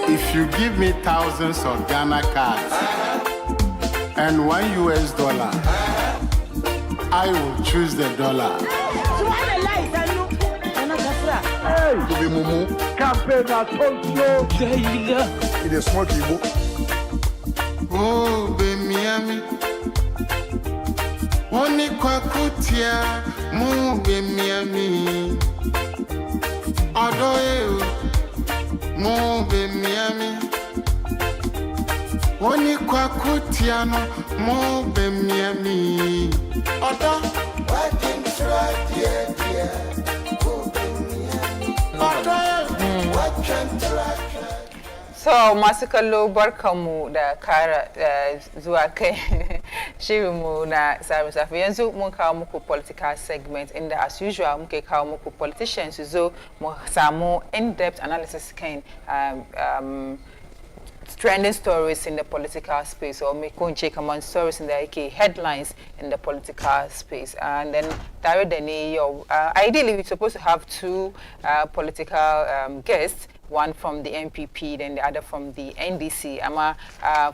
If you give me thousands of Ghana cards and $1, I will choose the dollar. Hey, Mumu, campaign at Tokyo. It is small people. Oh, be Miami. Oni kwa kutia, mu be Miami. Odoye, mu be Miami. Oni kwa kutia no, mu be Miami. Odo, working try dear. So masu kallo barkanmu da kara zuwa kai shirinmu na Tsarin Safiya. Yanzu mun kawo muku political segment inda as usual muke kawo muku politicians su zo mu samu in-depth analysis kan trending stories in the political space, or me kunche common stories in the headlines in the political space. And then ideally we're supposed to have two political guests, one from the MPP, then the other from the NDC. Ama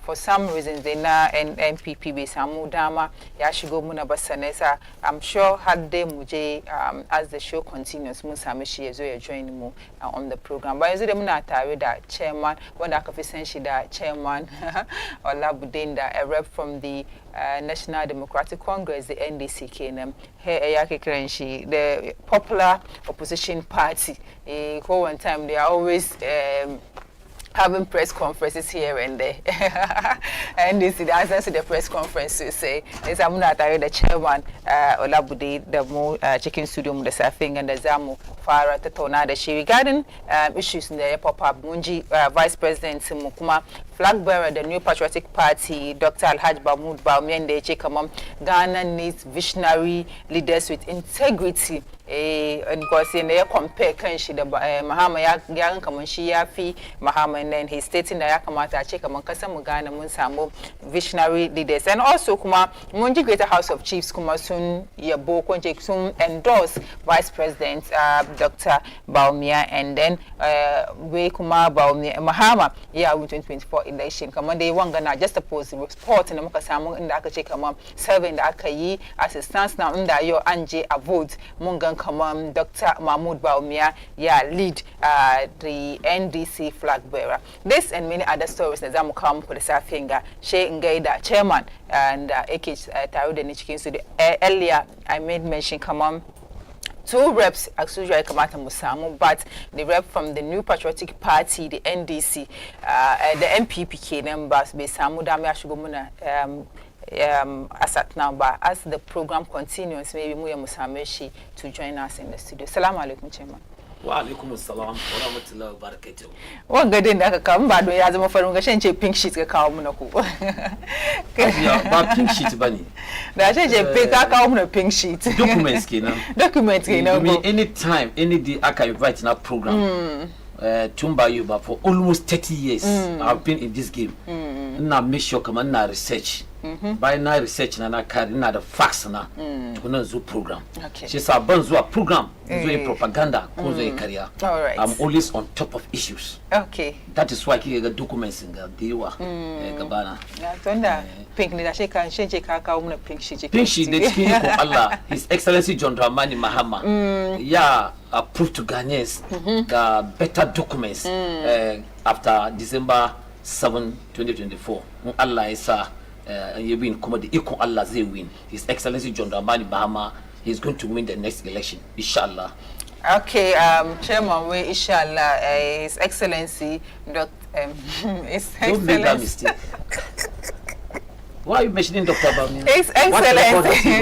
for some reasons they na MPP be samu dama ya shigo muna basanesa. I'm sure had they muje as the show continues musamishi ezo ya join mu on the program. But ezo de muna tare da chairman, wanda aka fi san shi da chairman Olabudinda, a rep from the National Democratic Congress, the NDC kenan. Here the popular opposition party. One time they are always having press conferences here and there. And this is the answer to the press conference to say, is I'm not the chairman, Olabudi, the more chicken studio, the surfing and the Zamu, Farah, the Tonada, she regarding issues in the pop-up, Munji, Vice President Mukuma, flag bearer, the New Patriotic Party, Dr. Alhaj Mahmoud Bawumia, Chekamam, Ghana needs visionary leaders with integrity. And because in there compare Kanshi, the Mahama Yang Kamanshi Yafi, Mahama, and then he's stating that Yakamata Chekamam Kasamugana Munsamu, visionary leaders. And also Kuma, Munji Greater House of Chiefs, Kuma soon Yabo Konjek soon endorse Vice President Dr. Bawumia, and then we Kuma Bawumia Mahama, yeah, with 2024 election. Come on, they want Ghana just oppose the report in the Mukasamu in the Akachekama, serving the Akayi as it stands now in the Yo Anje a vote. Mungan Kamam, Dr. Mahmoud Bawumia, yeah, lead the NDC flag bearer. This and many other stories that Zamu come for the Safinga, She Ngaida, chairman, and Ekich Tarude Nichikin. So earlier I made mention, come on. Two reps, actually, Kamata Musamu, but the rep from the New Patriotic Party, the NDC, the MPP members, Besamu Dami Ashugumuna, asat now, but as the program continues, maybe Muya Musameshi to join us in the studio. Salaam alaikum, Chairman. Wa alaikum assalam wa rahmatullahi wa barakatuh. One good in that come, but we have a Farunga pink sheet. But pink sheet, Bunny. That's a pink sheet. Documents, Documents, anytime, any day I can invite in a program. Tumba Yuba for almost 30 years. I've been in this game. Now make sure come on now research. By now research and I carry now the facts na to know the program. Okay. She's a bonzo program. Zoe propaganda. Career. All right. I'm always on top of issues. Okay. That is why I get documents in the Dewa. Gabana. Pink ni dashe kan shenche kaka umna pink sheet. Pink sheet the king of Allah, His Excellency John Dramani Mahama. Yeah, approved to Ghanaians the better documents after December 7, 2024. Allah is you win commodity equal Allah they win. His Excellency John Dramani Mahama is going to win the next election, inshallah. Okay, Chairman, we inshallah, His Excellency Dr. His Excellency. Don't make that mistake. Why are you mentioning Dr. Bawumia? His Excellency.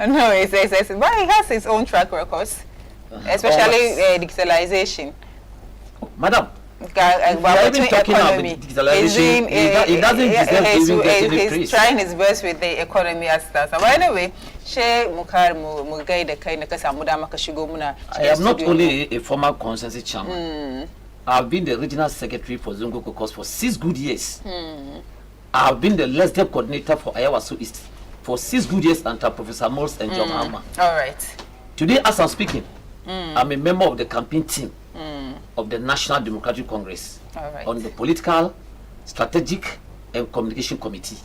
No, His Excellency. But he has his own track records, especially digitalization. Madam, Even talking about digitalization, he doesn't deserve to even get any praise. He's trying his best with the economy as that. But anyway, I am not only a former consensus chairman. I've been the regional secretary for Zongo Caucus for 6 good years. I've been the less debt coordinator for Ayawaso East for 6 good years under Professor Morse and John Hama. All right. Today, as I'm speaking, I'm a member of the campaign team of the National Democratic Congress on the political, strategic, and communication committee.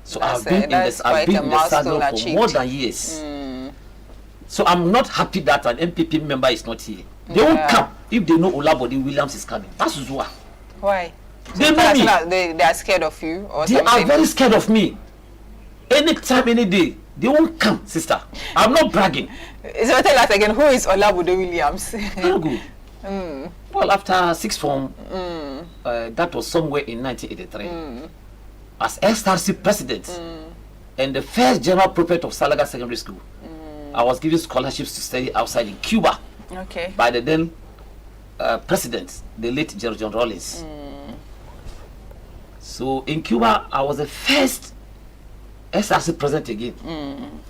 So I've been in the saddle for more than years. So I'm not happy that an MPP member is not here. They won't come if they know Olabode Williams is coming. That's why. Why? They know me. They are scared of you, or they are very scared of me. Anytime, any day, they won't come, sister. I'm not bragging. So tell us again, who is Olabode Williams? Well, after sixth form, that was somewhere in 1983, as SRC president and the first general prefect of Salaga Secondary School, I was given scholarships to study outside in Cuba by the then president, the late John Rawlings. So in Cuba, I was the first SRC president again,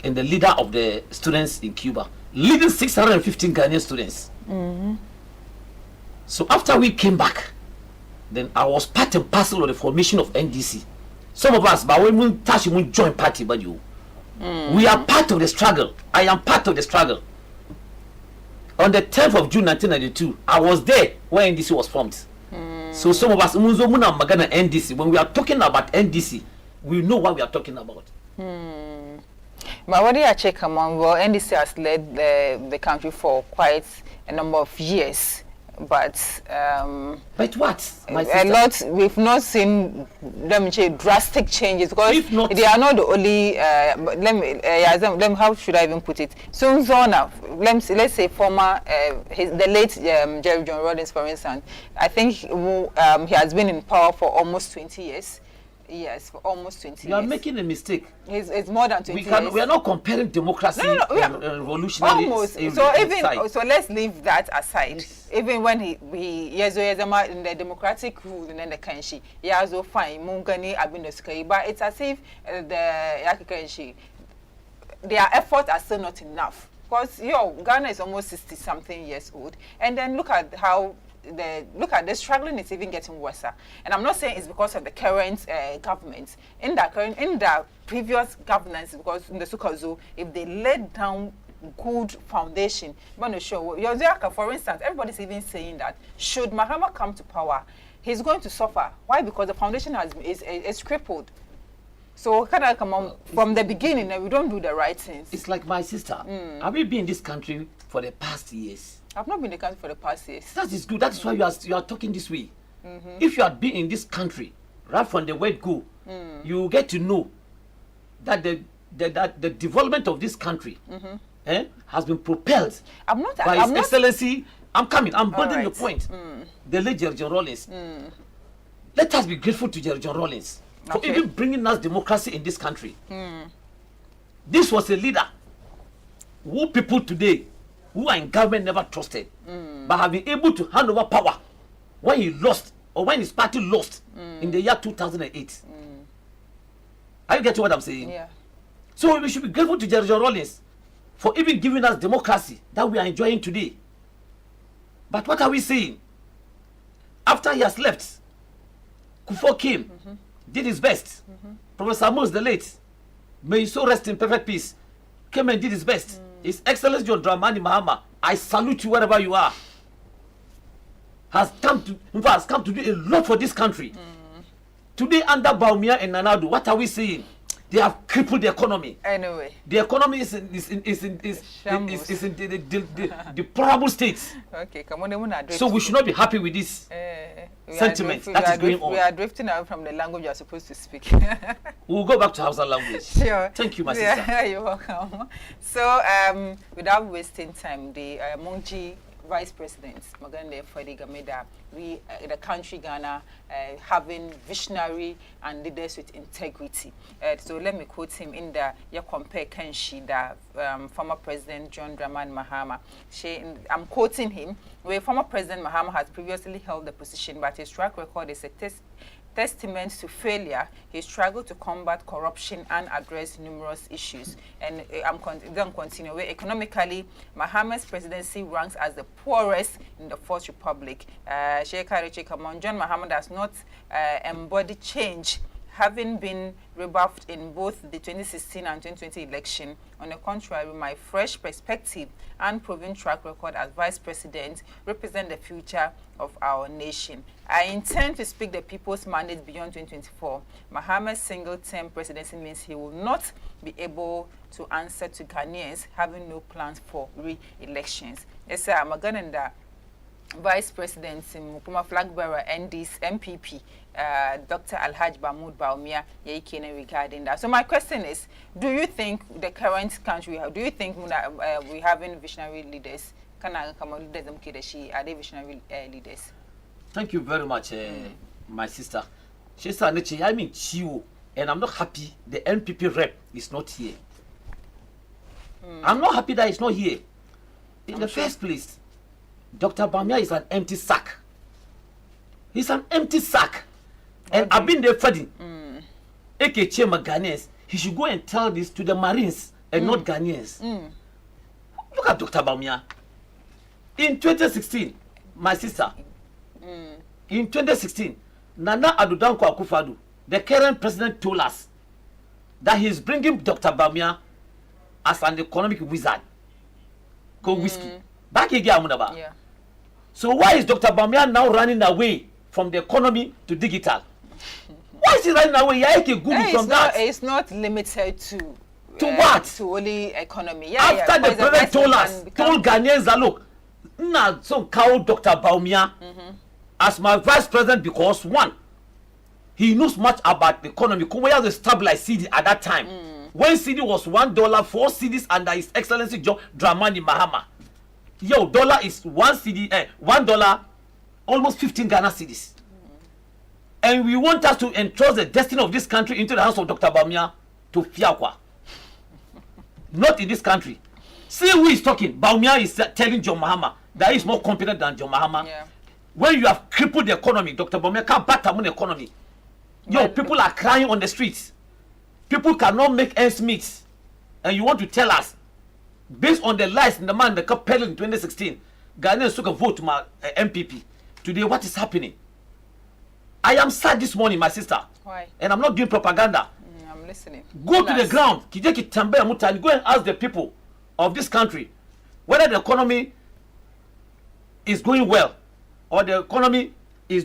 and the leader of the students in Cuba, leading 615 Ghanaian students. So after we came back, then I was part and parcel of the formation of NDC. Some of us, but we won't touch, we won't join party, but you. We are part of the struggle. I am part of the struggle. On the 10th of June 1992, I was there when NDC was formed. So some of us, NDC, when we are talking about NDC, we know what we are talking about. But what do you check among? Well, NDC has led the country for quite a number of years. But what? A lot. We've not seen them drastic changes because they are not the only. How should I even put it? So let's say former, the late Jerry John Rawlings, for instance. I think he has been in power for almost 20 years. Yes, for almost 20 years. You are making a mistake. It's more than 20 years. We are not comparing democracy and revolutionary. Almost. So let's leave that aside. Yes. Even when he in the democratic rule in the country, he also fine Mungani Abindosukai, but it's as if their efforts are still not enough. Because Ghana is almost 60-something years old, and then look at how. The struggling is even getting worse, and I'm not saying it's because of the current government. In the previous governance, because in the Sukazo, if they laid down good foundation, for instance, everybody's even saying that should Mahama come to power, he's going to suffer. Why? Because the foundation is crippled. So kind of come on from the beginning, we don't do the right things. It's like my sister. Have you been in this country for the past years? I've not been in the country for the past years. That is good. That is why you are talking this way. If you had been in this country right from the word go, you get to know that the development of this country has been propelled by His Excellency. I'm coming. I'm building the point. The late Jerry John Rawlings. Let us be grateful to Jerry John Rawlings for even bringing us democracy in this country. This was a leader who people today who are in government never trusted, but have been able to hand over power when he lost or when his party lost in the year 2008. Are you getting what I'm saying? Yeah. So we should be grateful to Jerry John Rawlings for even giving us democracy that we are enjoying today. But what are we saying? After he has left, Kufuor came, did his best. Professor Amos the late, may he so rest in perfect peace, came and did his best. His Excellency John Dramani Mahama, I salute you wherever you are, has come to do a lot for this country. Today under Baumia and Nanadu, what are we saying? They have crippled the economy. Anyway, the economy is in the deplorable state. Okay, come on, so we should not be happy with this sentiment that is going on. We are drifting out from the language you are supposed to speak. We'll go back to Hausa language. Sure. Thank you, my sister. You're welcome. So, without wasting time, the Monji Vice President Magande Fadi Gameda, the country Ghana having visionary and leaders with integrity. So let me quote him in the compare Kenshi, the former President John Dramani Mahama. I'm quoting him, where former President Mahama has previously held the position, but his track record is a testament to failure. He struggled to combat corruption and address numerous issues. And I'm going to continue. Where economically, Mahama's presidency ranks as the poorest in the Fourth Republic. John Mahama does not embody change having been rebuffed in both the 2016 and 2020 election. On the contrary, my fresh perspective and proven track record as Vice President represent the future of our nation. I intend to speak the people's mandate beyond 2024. Mahama's single-term presidency means he will not be able to answer to Ghanaians having no plans for re-elections. Yes, sir, I'm going to Vice President Mukuma flag bearer ND's MPP, Dr. Alhaj Mahmoud Baumia, regarding that. So my question is, do you think the current country, do you think we having visionary leaders? Are they visionary leaders? Thank you very much, my sister. She said, I mean, and I'm not happy the NPP rep is not here. I'm not happy that he's not here. In the first place, Dr. Bamia is an empty sack. He's an empty sack. And I've been there fighting. Eke Chema Ghanaians, he should go and tell this to the Marines and not Ghanaians. Look at Dr. Bamia. In 2016, my sister, in 2016, Nana Adudanko Akufo-Addo, the current president, told us that he's bringing Dr. Bamia as an economic wizard. Go whiskey. Back again, yeah. So why is Dr. Bamia now running away from the economy to digital? Why is he running away? It's not limited to what? To only economy. Yeah, after the president told Ghanaians that look, nah, so call Dr. Bamia as my vice president because one, he knows much about the economy. We have to stabilize CD at that time. When CD was $1, 4 CDs under His Excellency John Dramani Mahama. Yo, dollar is $1, almost 15 Ghana cedis. And we want us to entrust the destiny of this country into the hands of Dr. Bamia to Fiakwa. Not in this country. See who is talking. Bamia is telling John Mahama that he is more competent than John Mahama. Yeah. When you have crippled the economy, Dr. Bamia can't back up on the economy. Yo, people are crying on the streets. People cannot make ends meet. And you want to tell us, based on the lies in the man that got peddled in 2016, Ghanaians took a vote to my MPP. Today, what is happening? I am sad this morning, my sister. Why? And I'm not doing propaganda. I'm listening. Go to the ground. Go and ask the people of this country whether the economy is going well or the economy is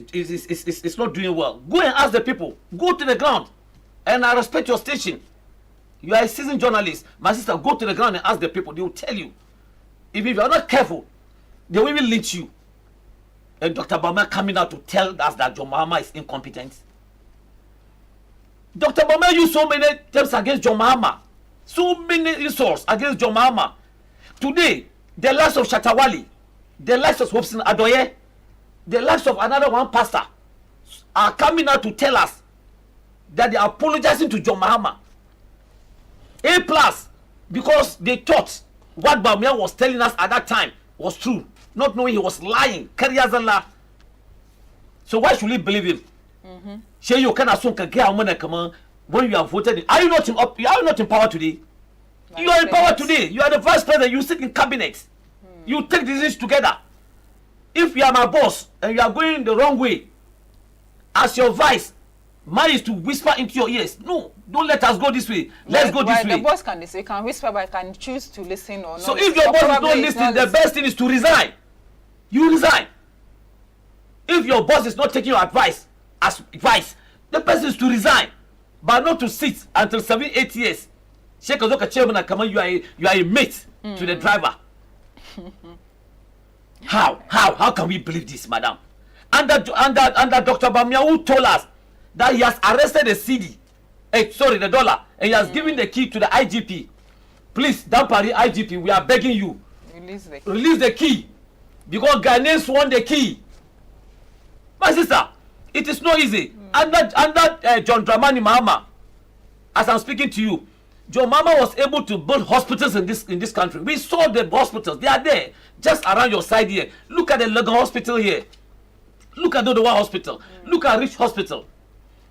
not doing well. Go and ask the people. Go to the ground. And I respect your station. You are a seasoned journalist. My sister, go to the ground and ask the people. They will tell you. If you are not careful, they will even lynch you. And Dr. Bamia coming out to tell us that John Mahama is incompetent. Dr. Bamia used so many attempts against John Mahama. So many insults against John Mahama. Today, the likes of Shatawali, the likes of Hobson Adoye, the likes of another one pastor are coming out to tell us that they are apologizing to John Mahama. A+, because they thought what Bamia was telling us at that time was true, not knowing he was lying. So why should we believe him? When you are voted in, are you not in power today? You are in power today. You are the vice president. You sit in cabinet. You take decisions together. If you are my boss and you are going the wrong way, as your vice, mine is to whisper into your ears. No, don't let us go this way. Let's go this way. The boss can listen. You can whisper, but I can choose to listen or not. So if your boss is not listening, the best thing is to resign. You resign. If your boss is not taking your advice as vice, the person is to resign, but not to sit until 7-8 years. Sheikh Azoka chairman and come on, you are a mate to the driver. How can we believe this, madam? Under Dr. Bamia, who told us that he has arrested the dollar, and he has given the key to the IGP. Please, Dampari IGP, we are begging you. Release the key. Because Ghanaians want the key. My sister, it is not easy. Under John Dramani Mahama, as I'm speaking to you, John Mahama was able to build hospitals in this country. We saw the hospitals. They are there, just around your side here. Look at the Legon Hospital here. Look at the Dodowa Hospital. Look at Rich Hospital.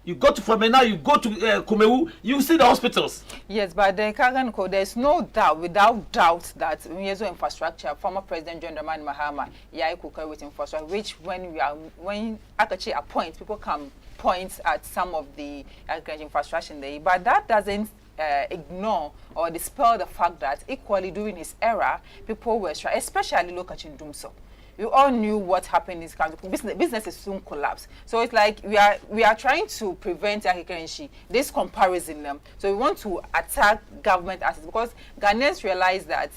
You go to Fomena, you go to Kumewu, you see the hospitals. Yes, but then Kaganko, there's no doubt, without doubt, that Yezo infrastructure, former President John Dramani Mahama, yeah, could carry with infrastructure, which when Akachi appoints, people can point at some of the infrastructure there, but that doesn't ignore or dispel the fact that equally during his era, people were trying, especially local in Dumso. You all knew what happened in this country. Businesses soon collapse. So it's like we are trying to prevent this comparison. So we want to attack government assets because Ghanaians realize that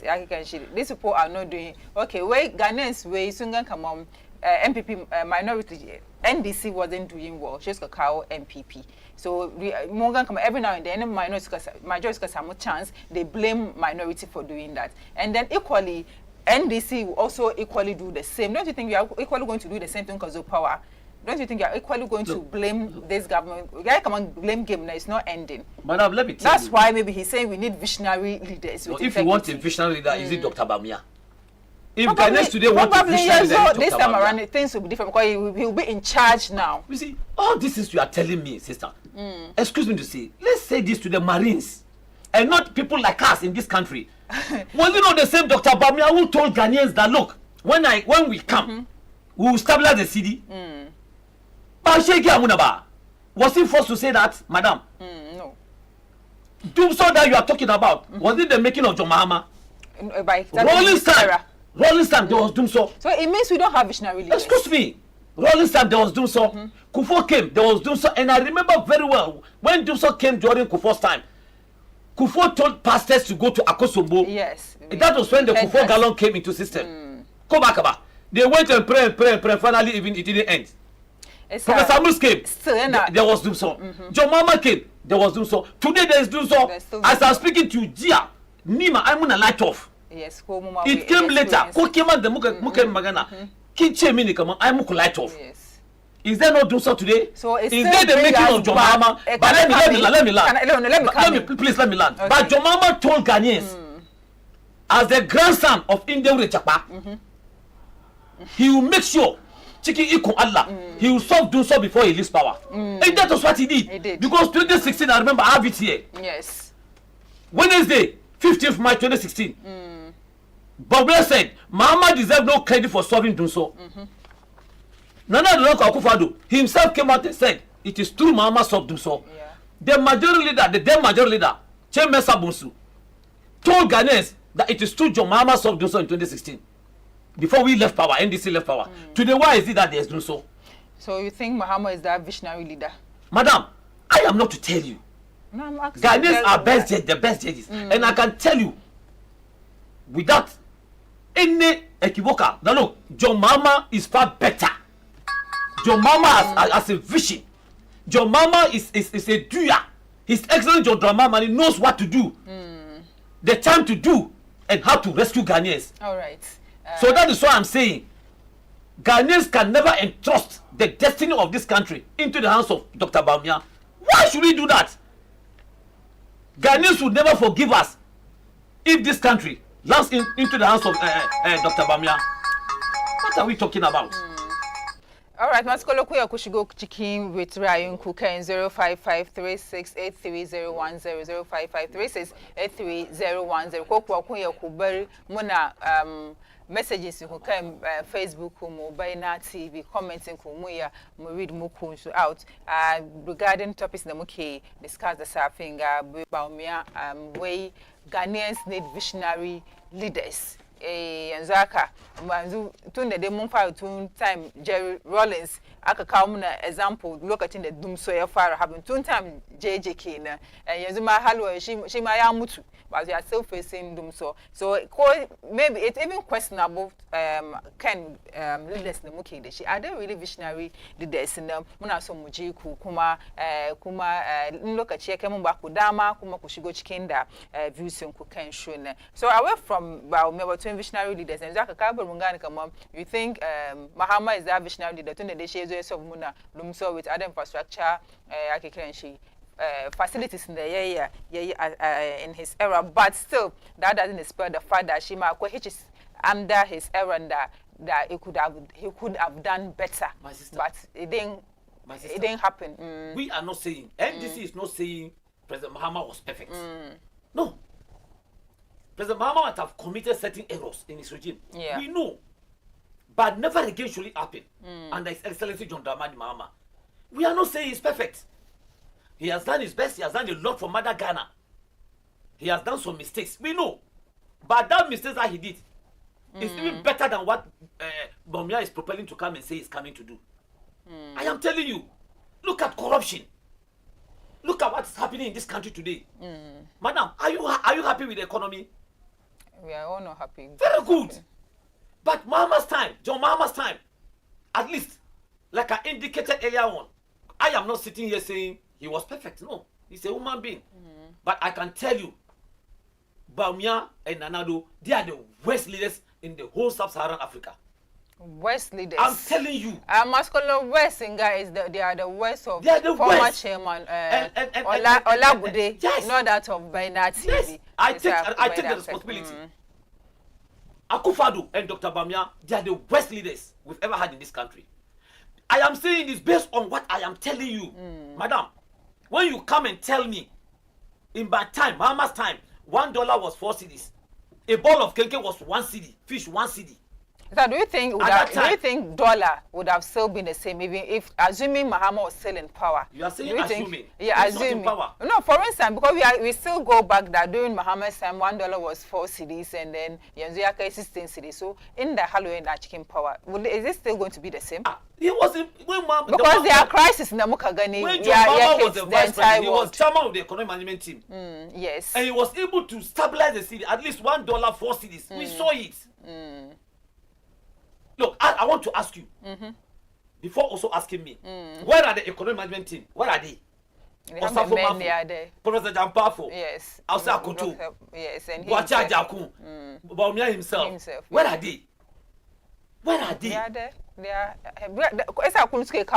these people are not doing okay. Where Ghanaians soon come on MPP minority NDC wasn't doing well. She's a cow MPP. So Morgan come every now and then majority because some chance they blame minority for doing that, and then equally. NDC will also equally do the same. Don't you think you are equally going to do the same thing because of power? Don't you think you are equally going to blame this government? Yeah, come on, blame game now. It's not ending. Madam, let me tell you. That's why maybe he's saying we need visionary leaders. No, if you want a visionary leader, is it Dr. Bamia? If Ghanaians today want a visionary leader, so this time around things will be different because he will be in charge now. You see, all this is you are telling me, sister. Excuse me to say, let's say this to the Marines and not people like us in this country. Was it not the same Dr. Bamia who told Ghanaians that look, when we come, we will stabilize the city? Was he forced to say that, madam? No. Dumso that you are talking about, was it the making of John Mahama? Rolling Stand, there was Dumso. So it means we don't have visionary leaders. Excuse me. Rolling Stand, there was Dumso. Kufo came, there was Dumso. And I remember very well, when Dumso came during Kufo's time, Kufo told pastors to go to Akosombo. Yes. That was when the Kufo Gallon came into system. Come back about. They went and pray. Finally, even it didn't end. Professor Samus came. There was Dumso. John Mama came. There was Dumso. Today there is Dumso. As I'm speaking to you, Gia, Nima, I'm gonna light off. Yes. It came later. Ko came the Muke Magana. Kinche mini come on. I'm gonna light off. Yes. Is there no Dumso today? So is there the making of John Mahama? But let me land. Please let me land. Okay. But John Mahama told Ghanaians, as the grandson of Indian Rechapa, he will make sure Chiki Iko Allah, he will solve Dumso before he leaves power. And that was what he did. Because 2016, I remember I have it here. Yes. Wednesday, 15th March 2016. But we said, Mahama deserves no credit for solving Dumso. Nana Akufo-Addo himself came out and said, it is true Mahama solved Dumso. Yeah. The majority leader, the then majority leader, Chemesa Bunsu, told Ghanaians that it is true John Mahama solved Dumso in 2016. Before we left power, NDC left power. Today, why is it that there is Dumso? So you think Mahama is that visionary leader? Madam, I am not to tell you. No, I'm asking. Ghanaians are the best judges. And I can tell you, without any equivocal, that look, John Mahama is far better. John Mahama has a vision. John Mahama is a doer. His excellent John Dramani knows what to do. The time to do and how to rescue Ghanaians. All right. So that is why I'm saying Ghanaians can never entrust the destiny of this country into the hands of Dr. Bamia. Why should we do that? Ghanaians would never forgive us if this country lands into the hands of Dr. Bamia. What are we talking about? All right, Maskolo Kuya Kushigo Chikin with Ryan Kuka in 05536830100 05536830100 Kokwa Kuya Kuberi Muna messages who came Facebook Mobile TV commenting Kumuya read Muku out regarding topics the Muki discuss the surfing Baumia way Ghanaians need visionary leaders. Nzaka tunde de mumfa tun time Jerry Rollins aka kawo muna example lokacin da Dumso ya fara habin tun time JJ kenan yanzu ma halwa shi ma ya mutu but we are still facing Dumso so maybe it's even questionable can leaders na muke da shi are they really visionary leaders na muna so mu je ku kuma in lokaci ya kai mun ba ku dama kuma ku shigo cikin da views ku kan show na so away from visionary leaders and Zaka Kabul Mungani come you think Mahama is that visionary leader to the shares of Muna Lumso with other infrastructure facilities in the area in his era but still that doesn't spell the fact that Shima is under his era and that he could have done better but it didn't My sister. It didn't happen. We are not saying, NDC is not saying President Mahama was perfect. No. President Mahama might have committed certain errors in his regime. Yeah. We know. But never again should it happen under His Excellency John Dramani Mahama. We are not saying he's perfect. He has done his best. He has done a lot for Mother Ghana. He has done some mistakes. We know. But that mistakes that he did is even better than what Bawumia is propelling to come and say he's coming to do. I am telling you, look at corruption. Look at what's happening in this country today. Madam, are you happy with the economy? We are all not happy. Very good. But Mahama's time, John Mahama's time, at least, like I indicated earlier on, I am not sitting here saying he was perfect. No, he's a human being. But I can tell you, Bawumia and Nanado, they are the worst leaders in the whole sub-Saharan Africa. Worst leaders. I'm telling you. Muscular West guys, they are the worst of They are the former worst. chairman Olabude. Yes. Not that of Bernard TV. Yes, I take the responsibility. Akufo-Addo and Dr. Bawumia, they are the worst leaders we've ever had in this country. I am saying this based on what I am telling you. Madam, when you come and tell me, in my time, Mahama's time, $1 was 4 cedis. A bowl of kenke was 1 cedi, fish 1 cedi. So do you think dollar would have still been the same even if assuming Mahama was still in power? You are saying assuming. Yeah, he's assuming. not in power. No, for instance, because we still go back that during Mahama's time $1 was 4 cedis and then Yanzuyaka is 16 cedis. So in the Halloween chicken power, is it still going to be the same? He wasn't because there are crises in the Mukagani. When John Mahama was the vice president, he was chairman of the economic management team. Yes. And he was able to stabilize the city, at least $1, 4 cedis. We saw it. Look, I want to ask you, before also asking me, where are the economic management team? Where are they? They have the men there. Professor Jampafo. Yes. Asa Kutu. Yes, and Bwacha Jakun. Bawumia himself. Where are they? Where are they? They are there. They are. Esa Kunusuke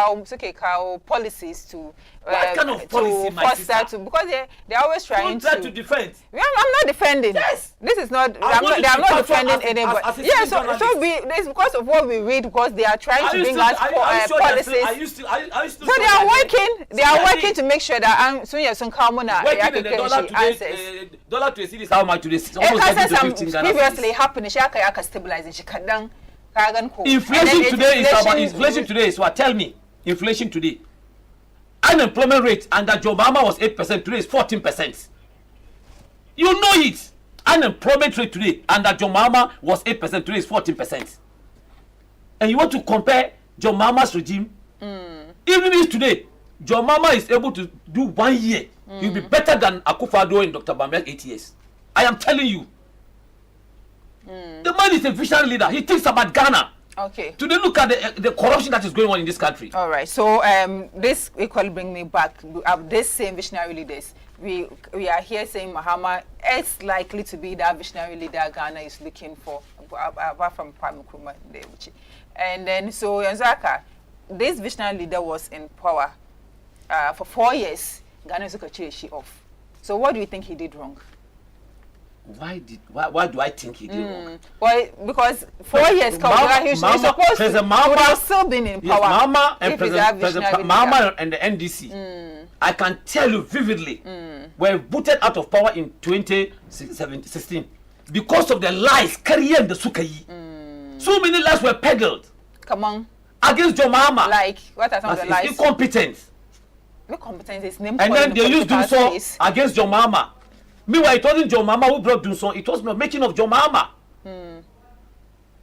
policies to. What kind of policy, my sister? Because they are always trying to. Don't try to defend. I'm not defending. Yes. This is not. They are not defending anybody. Yeah. So it's because of what we read, because they are trying to bring us policies. So they are working. They are working to make sure that Sunya Sunkamuna answers. Dollar to a city is how much today? Previously happened. Shaka stabilizing. Shikadang. Inflation today is what? Tell me. Inflation today. Unemployment rate under John Mahama was 8%. Today is 14%. You know it. Unemployment rate today under John Mahama was 8%. Today is 14%. And you want to compare John Mahama's regime? Even if today John Mahama is able to do 1 year, he'll be better than Akufo-Addo and Dr. Bawumia 8 years. I am telling you. The man is a visionary leader. He thinks about Ghana. Okay. Today, look at the corruption that is going on in this country. All right. So this equally brings me back. This same visionary leaders. We are here saying Mahama is likely to be that visionary leader Ghana is looking for, apart from Kwame Nkrumah. And then so Yanzaka, this visionary leader was in power for 4 years. Ghana took a chair off. So what do you think he did wrong? Why do I think he did wrong? Well, because 4 years he's supposed to would have still been in power. Yes, Mahama and President Mahama and the NDC, I can tell you vividly, were booted out of power in 2016 because of the lies carrying the Sukayi. So many lies were peddled. Come on. Against John Mahama. Like, what are some of the lies? Incompetence. Incompetence is named. And then they used to do so against John Mahama. Meanwhile, it wasn't John Mahama who brought Dunson. It was the making of John Mahama.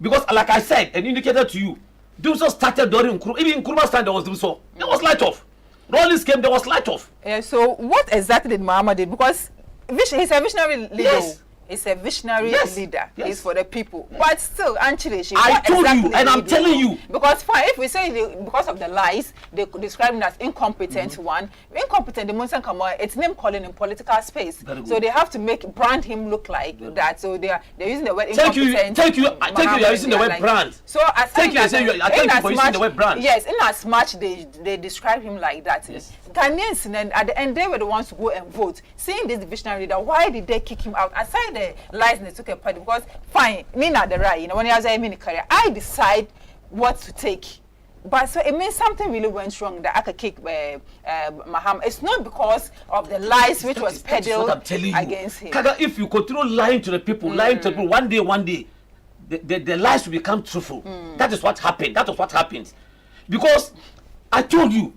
Because, like I said and indicated to you, Dunson started during Nkrumah. Even in Nkrumah's time, there was Dunson. There was light off. Rollins came, there was light off. Yeah, so what exactly did Mahama do? Because he's a visionary leader. Yes. He's a visionary leader. Yes. He's for the people. But still, actually, I told you, and I'm telling you. Because fine, if we say because of the lies, they describe him as incompetent one. Incompetent, the Munsan Kamoy, it's name calling in political space. So they have to brand him look like that. So they're using the word incompetent. Thank you, you're using the word brand. So as thank you for using the word brand. Yes, in as much they describe him like that. Yes. Ghanaians, and at the end, they were the ones to go and vote. Seeing this visionary leader, why did they kick him out? Aside the lies they took a party, because fine, me not the right, when I was in career, I decide what to take. But so it means something really went wrong that I could kick Mahama. It's not because of the lies which was peddled against him. Kaga, if you continue lying to the people, lying to the people, one day, the lies will become truthful. That is what happened. That was what happened. Because I told you,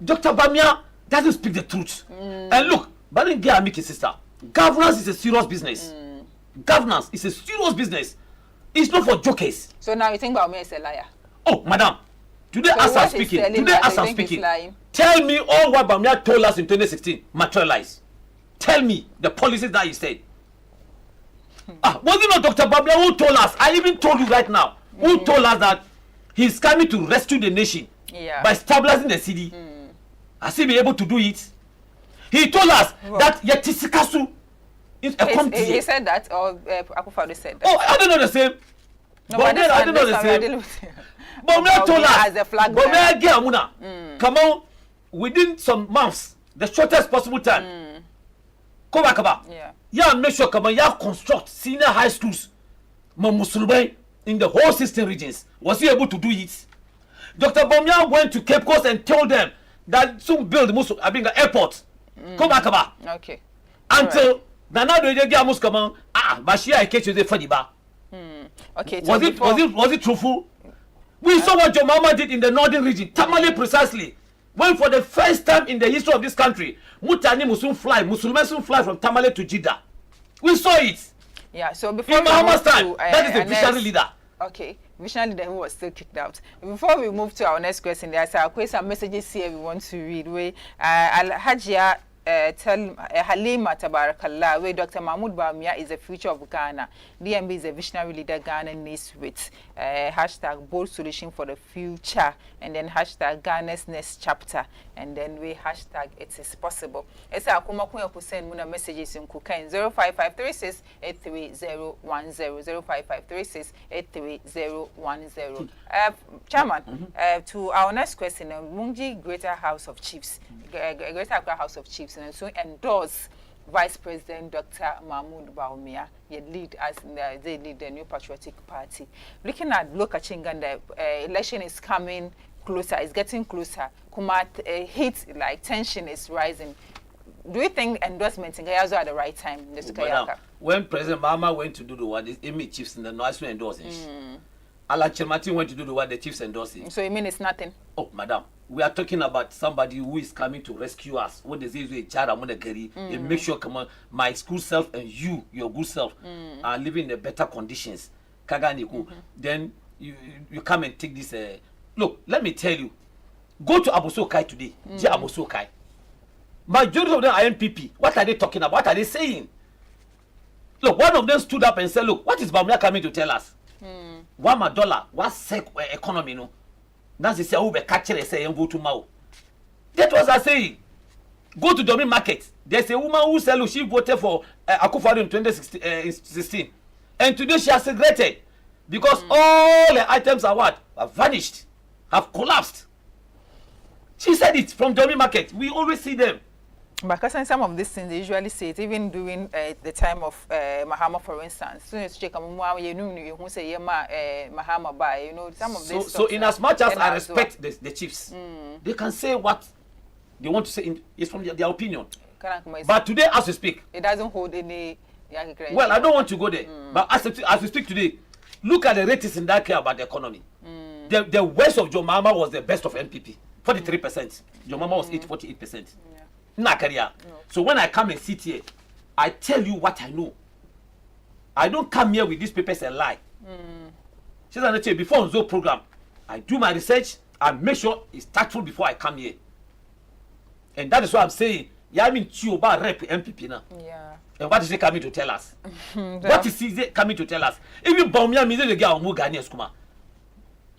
Dr. Bamia doesn't speak the truth. And look, Baringia Amiki sister, governance is a serious business. Governance is a serious business. It's not for jokers. So now you think Bamia is a liar? Oh, madam. Today, so as I'm speaking, tell me all what Bamia told us in 2016 materialize. Tell me the policies that he said. Was it not Dr. Bamia who told us? I even told you right now. Who told us that he's coming to rescue the nation by stabilizing the city? Has he been able to do it? He told us that Yetisikasu is a country. He said that, or Akufo said that? Oh, I don't know the same. No, but I don't know the same. But we are told us, but we are Gamuna. Come on, within some months, the shortest possible time. Come back about. Yeah, make sure come on, you have construct senior high schools, Musulmai in the whole 16 regions. Was he able to do it? Dr. Bamia went to Cape Coast and told them that soon build an airport. Come back about. Okay. Until Nana do you get come on? Bashia I catch you the Fadiba. Okay. Was it truthful? We saw what your mama did in the northern region, Tamale precisely. When for the first time in the history of this country, Mutani Muslim fly from Tamale to Jeddah. We saw it. Yeah, so before in Mahama's time, that is the visionary leader. Okay, visionary leader who was still kicked out. Before we move to our next question, there are some messages here we want to read. Where Al-Hajia tell Halima Tabarakallah, where Dr. Mahmoud Bawumia is the future of Ghana. DMB is a visionary leader Ghana needs with hashtag bold solution for the future, and then hashtag Ghana's next chapter, and then we hashtag it is possible. It's a kuma kuya send muna messages in Kukain 05536 83010 05536 Chairman, to our next question, Mungi Greater House of Chiefs, Greater Accra House of Chiefs, and so endorse Vice President Dr. Mahmoud Bawumia, they lead the New Patriotic Party. Looking at Lokachinga, the election is coming closer, it's getting closer. Kumat heat, like tension is rising. Do you think endorsement in Gayazo at the right time? When President Mahama went to do the what, the Emi chiefs in the North endorsing. Ala Chemati went to do the what, the chiefs endorsing. So you mean it's nothing? Oh, madam. We are talking about somebody who is coming to rescue us. What they say is a child among the carry. And make sure, come on, my school self and you, your good self, are living in better conditions. Kaganiku. Then you come and take this. Look, let me tell you. Go to Abosokai today. Abosokai. Majority of them are NPP. What are they talking about? What are they saying? Look, one of them stood up and said, look, what is Bawumia coming to tell us? $1, what sec economy, no? That's the say, oh, we catch it, say, and go to Mao. That was I saying. Go to Domin Market. There's a woman who said, she voted for Akufo in 2016. And today she has regretted. Because all the items are what? Have vanished. Have collapsed. She said it from Domin Market. We always see them. Because in some of these things, they usually say it, even during the time of Mahama, for instance. Soon as you check you say Mahama by, you know, some of this. So in as much as I respect the chiefs, they can say what they want to say. It's from their opinion. But today, as we speak, it doesn't hold any. Well, I don't want to go there. But as we speak today, look at the ratings in that care about the economy. The worst of John Mahama was the best of NPP, 43%. John Mahama was 48%. So when I come and sit here, I tell you what I know. I don't come here with these papers and lie. Before on Zoom program, I do my research and make sure it's tactful before I come here. And that is what I'm saying. Yeah, I mean, you about rep MPP now. Yeah. And what is he coming to tell us? What is he coming to tell us? Even Bawumia means the girl who Ghanaians come.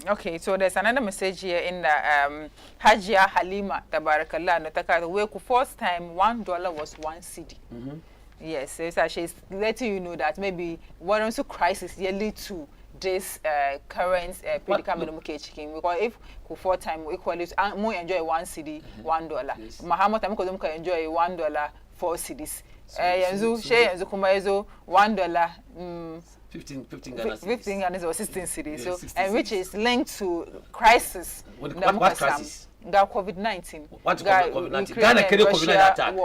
Okay, so there's another message here in the Hajia Halima Tabarakallah Notaka, where for first time $1 was 1 cedi. Yes, so she's letting you know that maybe one also crisis yearly to this current predicament because if for time equally more enjoy 1 cedi, $1. Mahama Tamko can enjoy $1 4 cedis. Yanzu she yanzu kuma yazo $1 15 Ghana cedis. 15 Ghana or 16 cedis. Yeah, So 16 and which is linked to crisis. What crisis? COVID-19. What COVID-19? Ghana carry COVID-19 attack.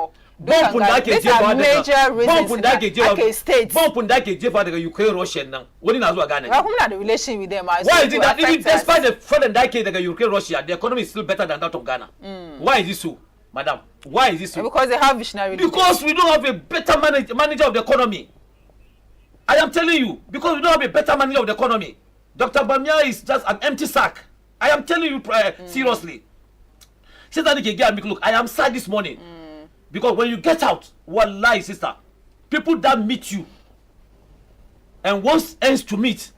Bomb these are major reasons in states. Bomb the Ukraine Russian now. What in Azua Ghana? How come not the relation with them? Why is it that even despite the foreign the Ukraine Russia, the economy is still better than that of Ghana? Why is this so, madam? Why is this so? Because they have visionary. Because we don't have a better manager of the economy. I am telling you, because we don't have a better manager of the economy. Dr. Bamia is just an empty sack. I am telling you seriously. Sister Nikki, look, I am sad this morning. Because when you get out, wallahi, sister, people that meet you and once ends to meet,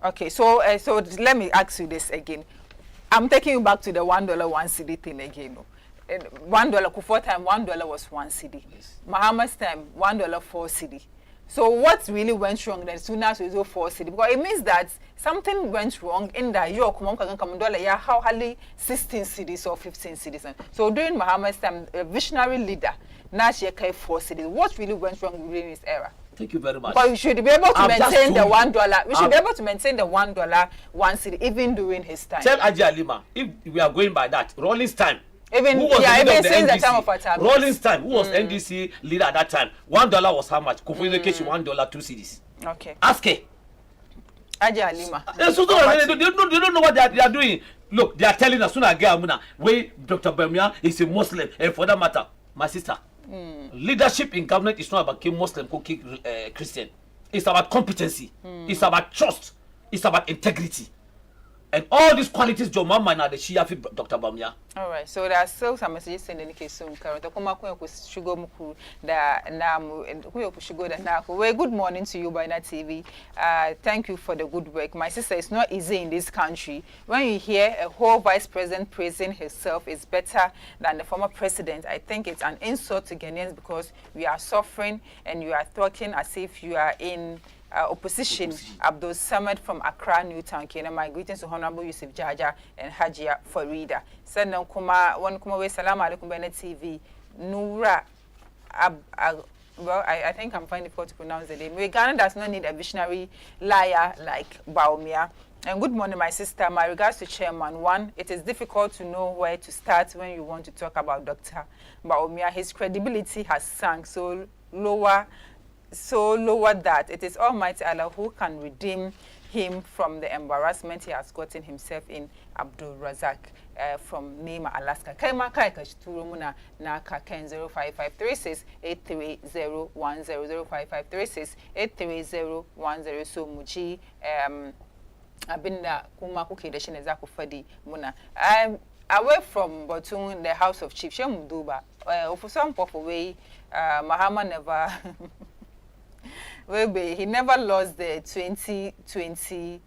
Okay, so let me ask you this again. I'm taking you back to the $1 1 CD thing again. $1 Kufuor time, $1 was 1 CD. Yes. Mahama's time, $1 4 CD. So what really went wrong then? Soon as we do 4 CD, because it means that something went wrong in that you come dollar how hardly 16 CDs or 15 CDs. So during Mahama's time, a visionary leader, now she 4 CDs. What really went wrong during his era? Thank you very much. But we should be able to maintain the $1. We should be able to maintain the $1 1 CD even during his time. Tell Aji Alima, if we are going by that, Rollins time. Even even since the time of Attack. Rollins time, who was NDC leader at that time? $1 was how much? Kufuor $1, 2 CDs. Okay. Ask her. Aji Alima. They don't know what they are doing. Look, they are telling us soon again, where Dr. Bamia is a Muslim, and for that matter, my sister, leadership in government is not about Muslim, Christian. It's about competency. It's about trust. It's about integrity. And all these qualities, Joe Mama and the Shia Dr. Bamia. All right, so there are still some messages in the case soon. Current, Shugo Muku, the Namu, and Shugo the Naku. Well, good morning to you, Bina TV. Thank you for the good work. My sister, it's not easy in this country. When you hear a whole vice president praising himself is better than the former president, I think it's an insult to Ghanaians because we are suffering and you are talking as if you are in opposition. Abdul Samad from Accra, Newtown, Kenya. My greetings to Honorable Yusuf Jaja and Hajia Farida. Send them one kuma we salam alaikum Bennett TV. Nura well, I think I'm finding difficult to pronounce the name. Ghana does not need a visionary liar like Baumia. And good morning, my sister. My regards to Chairman. One, it is difficult to know where to start when you want to talk about Dr. Baumia. His credibility has sunk so lower that it is Almighty Allah who can redeem him from the embarrassment he has gotten himself in. Abdul Razak from Nema, Alaska. Kaima Kaika Turumuna Naka Ken 05536 830100553 83010. So Muji Abinda Kumaku Kedeshin Ezaku Fadi Muna. Away from Botun, the House of Chief Shem Duba, for some pop away, Mahama never. He never lost the 2020.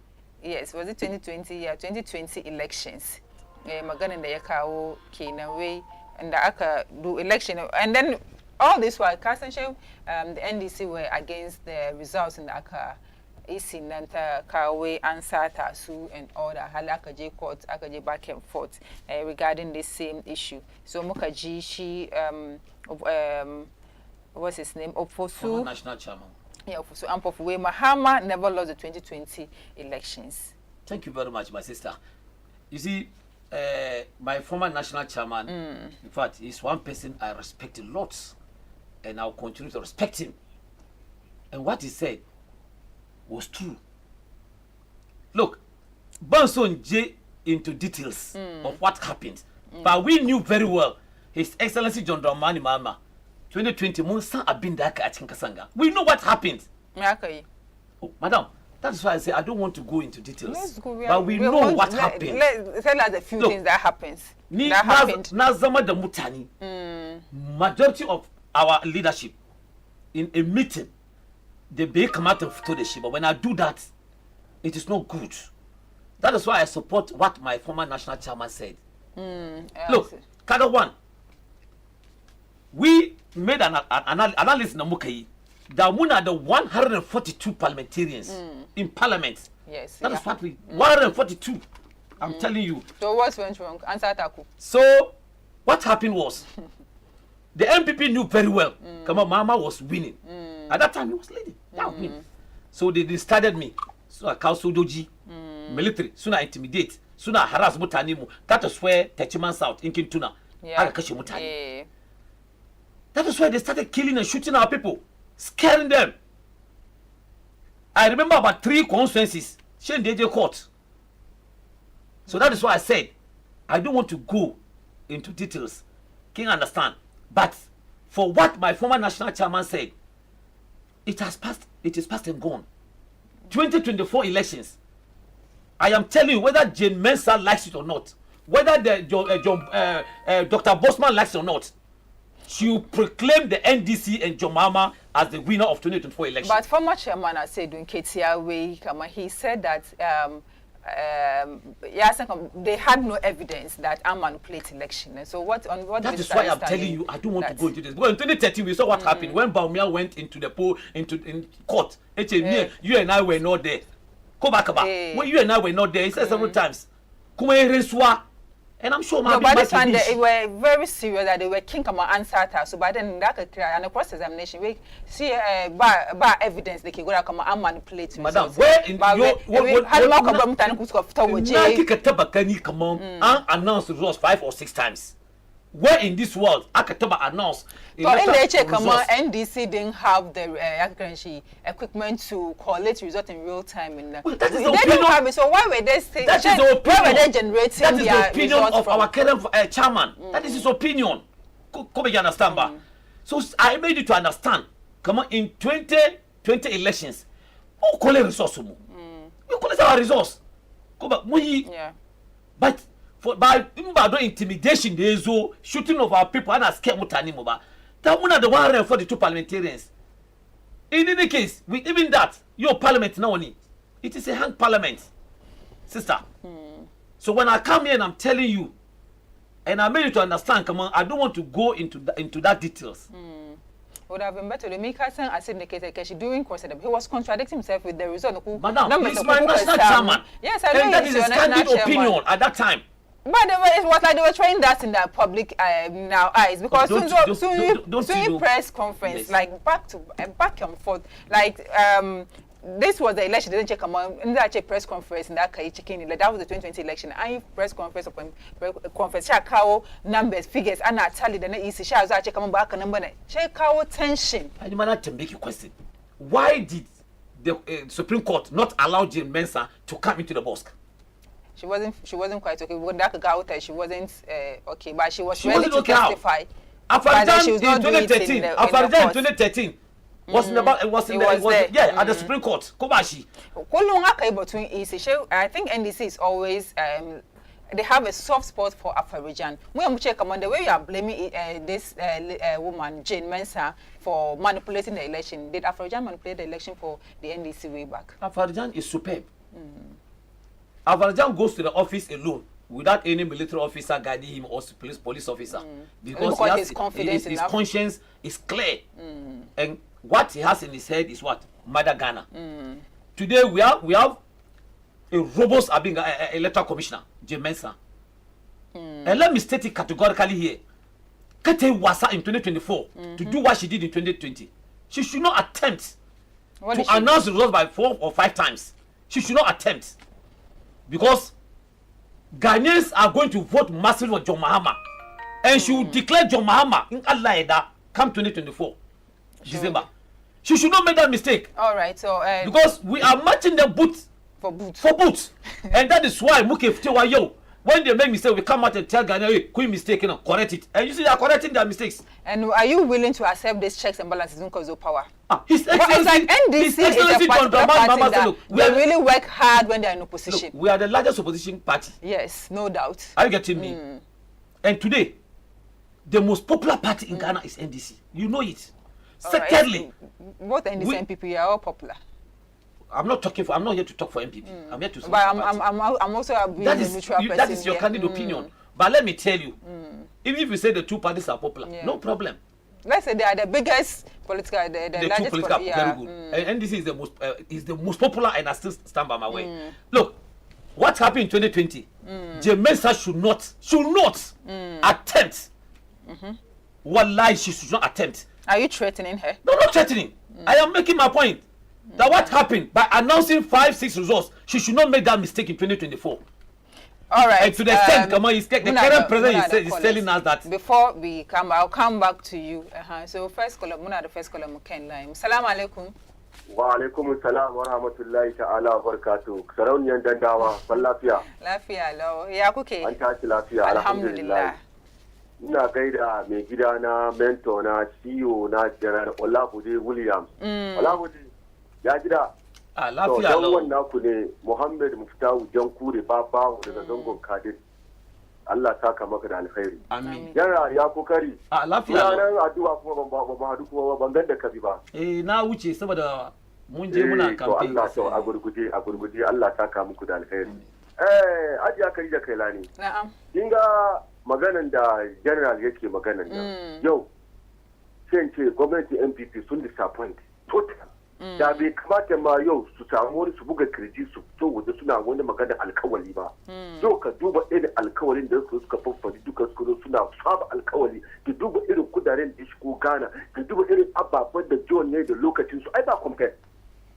Yes, was it 2020? Yeah, 2020 elections. Magana the Yakao Kina way and the Aka do election, and then all this while the NDC were against the results in the Aka. Isi Nanta Kawe Ansata Su and order Halaka J court Akaji back and forth regarding this same issue. So Mokaji she what's his name? Oposu national chairman. Yeah, Oposu Ampofuwe Mahama never lost the 2020 elections. Thank you very much, my sister. You see, my former national chairman, in fact, is one person I respect a lot, and I'll continue to respect him. And what he said was true. Look, Bonson J into details of what happened, but we knew very well His Excellency John Dramani Mahama 2020 Monsa Abindaka at Kinkasanga. We know what happened. Oh, madam, that's why I say I don't want to go into details. But we know what happened. Tell us a few things that happened. Nazama the Mutani, majority of our leadership in a meeting, they may come out of the ship. But when I do that, it is not good. That is why I support what my former national chairman said. Look, Kada one, we made an analysis in Namukai. That one are the 142 parliamentarians in parliament. Yes. That is what we 142. I'm telling you. So what went wrong? Answer Taku. So what happened was the MPP knew very well. Kama Mama was winning. At that time, he was leading. That was him. So they started me. So I counsel doji, military. Soon I intimidate. Soon I harass mutanimu. That is where Techiman South in Kintuna. Yeah. That is why they started killing and shooting our people, scaring them. I remember about 3 constituencies, Shendeje Court. So that is why I said, I don't want to go into details. Can you understand? But for what my former national chairman said, it is past and gone. 2024 elections, I am telling you, whether Jane Mensah likes it or not, whether Dr. Bosman likes it or not, she will proclaim the NDC and John Mahama as the winner of 2024 election. But former chairman, I said, in KTRW, he said that they had no evidence that I manipulate election. And so what that is why I'm telling you, I don't want to go into this. Because in 2013, we saw what happened when Baumia went into the poll, in court. You and I were not there. Go back about. When you and I were not there, he said several times. And I'm sure no, but this one they were very serious that they were king come answer her. So by then that could clear and the cross examination we see by evidence they can go come and manipulate. Madam, where in your had more come than could have told you come on and announce the results 5 or 6 times. Where in this world Akatoba announced but in the check come on NDC didn't have the equipment to collate result in real time in well, that is they the don't have it, so why were they saying that is the opinion. Why were they generating that is the opinion of from? Our current chairman. That is his opinion. Come you understand ba? So I made you to understand. Come on, in 2020 elections, who collect resource mo? We collect our resource. Come back, but by intimidation, there is shooting of our people and a scare mutani moba. That one of the 142 parliamentarians. In any case, with even that, your parliament now only, it is a hang parliament, sister. So when I come here and I'm telling you, and I made you to understand, come on, I don't want to go into that details. Would have been better to make her say as indicated because she doing consider he was contradicting himself with the result. Madam, he's my national chairman. Yes, I know. And that is his candid opinion at that time. But it was like they were trying that in the public now eyes because soon press conference like back and forth like this was the election. They didn't check in that press conference in that checking that was the 2020 election. I press conference upon conference check how numbers figures and not tell the easy shall check back number check how tension. I demand to make you question. Why did the Supreme Court not allow Jane Mensah to come into the mosque? She wasn't quite okay. When that got out, she wasn't okay, but she was ready to testify. Afarijan in 2013. Afarijan in 2013 was in the at the Supreme Court. Kobashi. Between EC, I think NDC is always they have a soft spot for Afarijan. We check on the way you are blaming this woman Jane Mensah for manipulating the election. Did Afarijan manipulate the election for the NDC way back? Afarijan is superb. Avarajan goes to the office alone without any military officer guiding him or police officer because he has his confidence his conscience is clear and what he has in his head is what Mother Ghana. Today we have a robust electoral commissioner, Jane Mensah. And let me state it categorically here. Kete Wasa in 2024 to do what she did in 2020. She should not attempt to announce the results by 4 or 5 times. She should not attempt. Because Ghanaians are going to vote massively for John Mahama. And she will declare John Mahama in Allah come 2024 December. She should not make that mistake. All right, so because we are matching them boots for boots. And that is why when they make mistake, we come out and tell Ghana, hey, quit mistake, correct it. And you see they are correcting their mistakes. And are you willing to accept these checks and balances because of power? His Excellency, like NDC is a particular party that they really work hard when they are in opposition. Look, we are the largest opposition party. Yes, no doubt. Are you getting me? And today, the most popular party in Ghana is NDC. You know it. Secondly, both NDC and NPP are all popular. I'm not here to talk for NPP. I'm here to talk I'm also that is your candid opinion. But let me tell you, even if you say the two parties are popular, no problem. Let's say they are the biggest political, the largest political. Very good. And NDC is the most popular, and I still stand by my way. Look, what happened in 2020? Jane Mensah should not attempt. Wallahi, she should not attempt. Are you threatening her? No, not threatening. I am making my point that what happened by announcing 5-6 results, she should not make that mistake in 2024. All right. And to the extent, come on, the current president is telling us that. Before we come, I'll come back to you. So first column, the first column, Ken Line. Salam alaikum. Wa alaikum salam wa rahmatullahi ta'ala wa barakatuh. Sarauniyan dandawa, lafiya. Lafiya lau. Ya kuke? An tashi lafiya, alhamdulillah. Ina gaida mai gida na mentor na CEO na General Olabude Williams. Olabude, ya gida. Lafiya lau. Don wannan ku ne Muhammad Muftahu Jankure Babawo daga zangon Kadir. Allah saka maka da alkhairi. Amin. Yara ya kokari. Lafiya lau. Ranar addu'a kuma ba hadu kuma ban ganda kabi ba. Na wuce saboda mun je muna campaign. Allah to a gurguje Allah saka muku da alkhairi. Ajiya kai da kai lani. Na'am. Kinga maganan da general yake maganan nan. Yau sai ce gwamnati NPP sun disappoint total. Da bai kamata ma yau su samu wani su buga kirji su fito waje suna wani magana alkawali ba. Yau ka duba irin alkawalin da suka faffari duka suka suna saba alkawali, ka duba irin kudaren da shigo Ghana, ka duba irin ababen da John ne da lokacin su ai ba compare.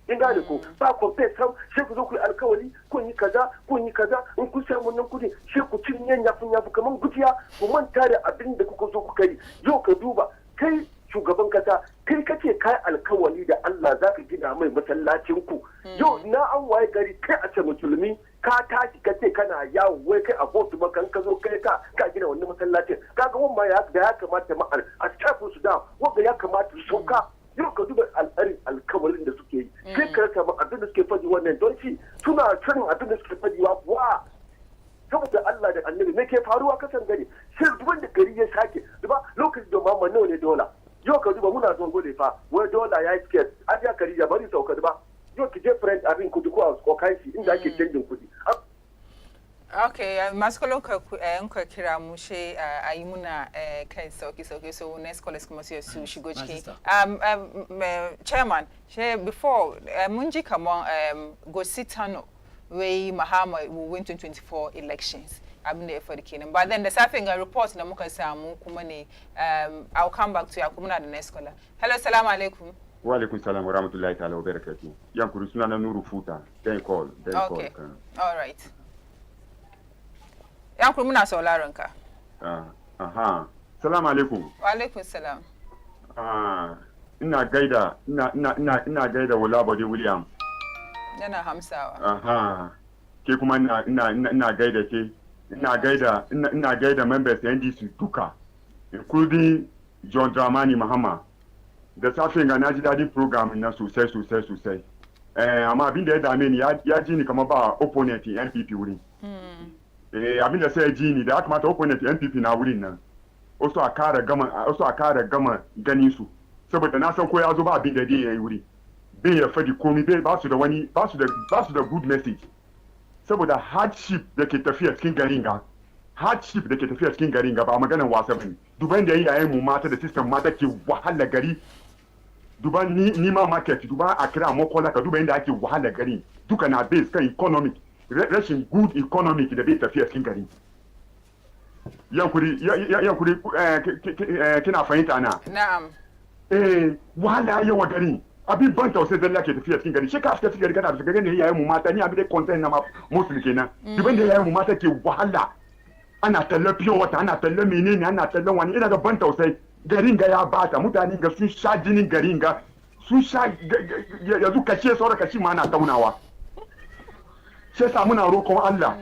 In gane ko ba compare sam sai ku zo ku yi alkawali kun yi kaza in kun samu nan kudi sai ku cinye yafi kaman gujiya ku manta da abin da kuka zo kuka yi. Yau ka duba kai shugaban kasa kai kace kai alkawali da Allah zaka gina mai masallacin ku. Yau na an waye gari kai a ce musulmi ka tashi kace kana yawo wai kai a vote maka ka zo kai ka gina wannan masallacin. Kaga wannan ya kamata ma a tafi su da wanda ya kamata su sauka. Yau ka duba alkawalin da suke yi. Kai ka rasa abin da suke faɗi wannan don shi suna sanin abin da suke faɗi wa saboda Allah da Annabi me ke faruwa kasan gari sai duban da gari ya sake duba lokacin da mamman nawa ne dola. Yau ka duba muna son gode fa wai dola ya yi scarce an ya kari ya bari sauka ba yau ki je friend abin kudi ko a kai shi inda ake canjin kudi. Okay, masu kalon ka kira mu she a yi muna kai sauki so next callers kuma sai su shigo ciki. Chairman, before mun ji kaman Gositano wai Mahama will win 2024 elections. Abin da ya faru kenan, but then the safin ga report da muka samu kuma ne I'll come back to you kuma na the next caller. Hello, salamu alaikum. Wa alaikum salam wa rahmatullahi ta'ala wa barakatuh. Yan kuri suna na Nuru Futa, then call. Okay, all right. Yan kuri muna sauraron ka. Salamu alaikum. Wa alaikum salam. Ina gaida Olabode William. Yana hamsawa. Ke kuma ina gaida ke. Ina gaida members NDC duka, including John Dramani Mahama. Da safe ga na ji dadin program na sosai. Amma abin da ya dame ni ya ji ni kamar ba opponent NPP wurin. Abin da sai ya ji ni da ya kamata opponent NPP na wurin nan. Also a kara gama ganin su. Saboda na san ko ya zo ba abin da zai yi wuri. Bai ya fadi komi ba su da good message. Saboda hardship da ke tafiya cikin garin ga ba maganan wasa bane. Duban da yayin mu mata da system mata ke wahala gari. Duban ni ma market duban a kira mokola ka duban da ake wahala gari. Duka na base kan economic, rashin good economic da bai tafiya cikin gari. Yankuri kina fahimta na? Na'am. Wahala yawa gari. Abin ban tausayi zalla ke tafiya cikin gari shi ka cikin gari kana shiga gani yayin mu mata ni abin da content na mostly kenan duban da yayin mu mata ke wahala ana tallafiyo wata ana tallan menene ana tallan wani ina da ban tausayi garin ga ya bata mutane ga sun sha jinin garin ga sun sha yanzu kashe saura kashi ma ana taunawa sai sa muna roƙon Allah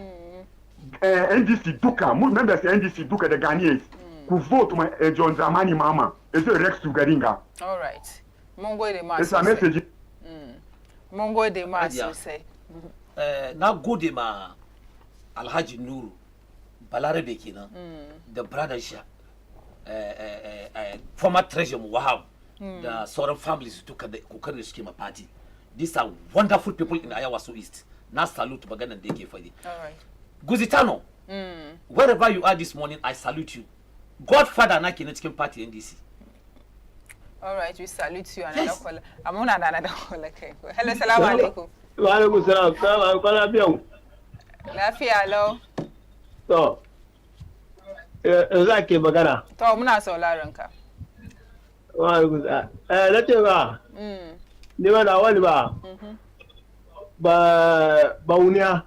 NDC duka members NDC duka da Ghanaians ku vote ma John Dramani Mahama ezo Rex to garin ga. All right. Mun gode ma sosai. Mun gode ma sosai. Na gode ma Alhaji Nuru Balarabe kenan da brother Sha former treasurer Wahab da sauran families duka da kokarin da suke ma party. These are wonderful people in Ayawaso East. Na salute maganan da yake fadi. All right. Guzitano, wherever you are this morning, I salute you. Godfather na kenan cikin party NDC. All right, we salute you. Another caller. I'm on another caller. Hello, salamu alaikum. Wa alaikum salam. Salamu alaikum. Lafiya hello. To. Za ke magana. To muna sauraron ka. Wa alaikum salam. Na ce ba. Ni ba na wani ba. Ba wuniya.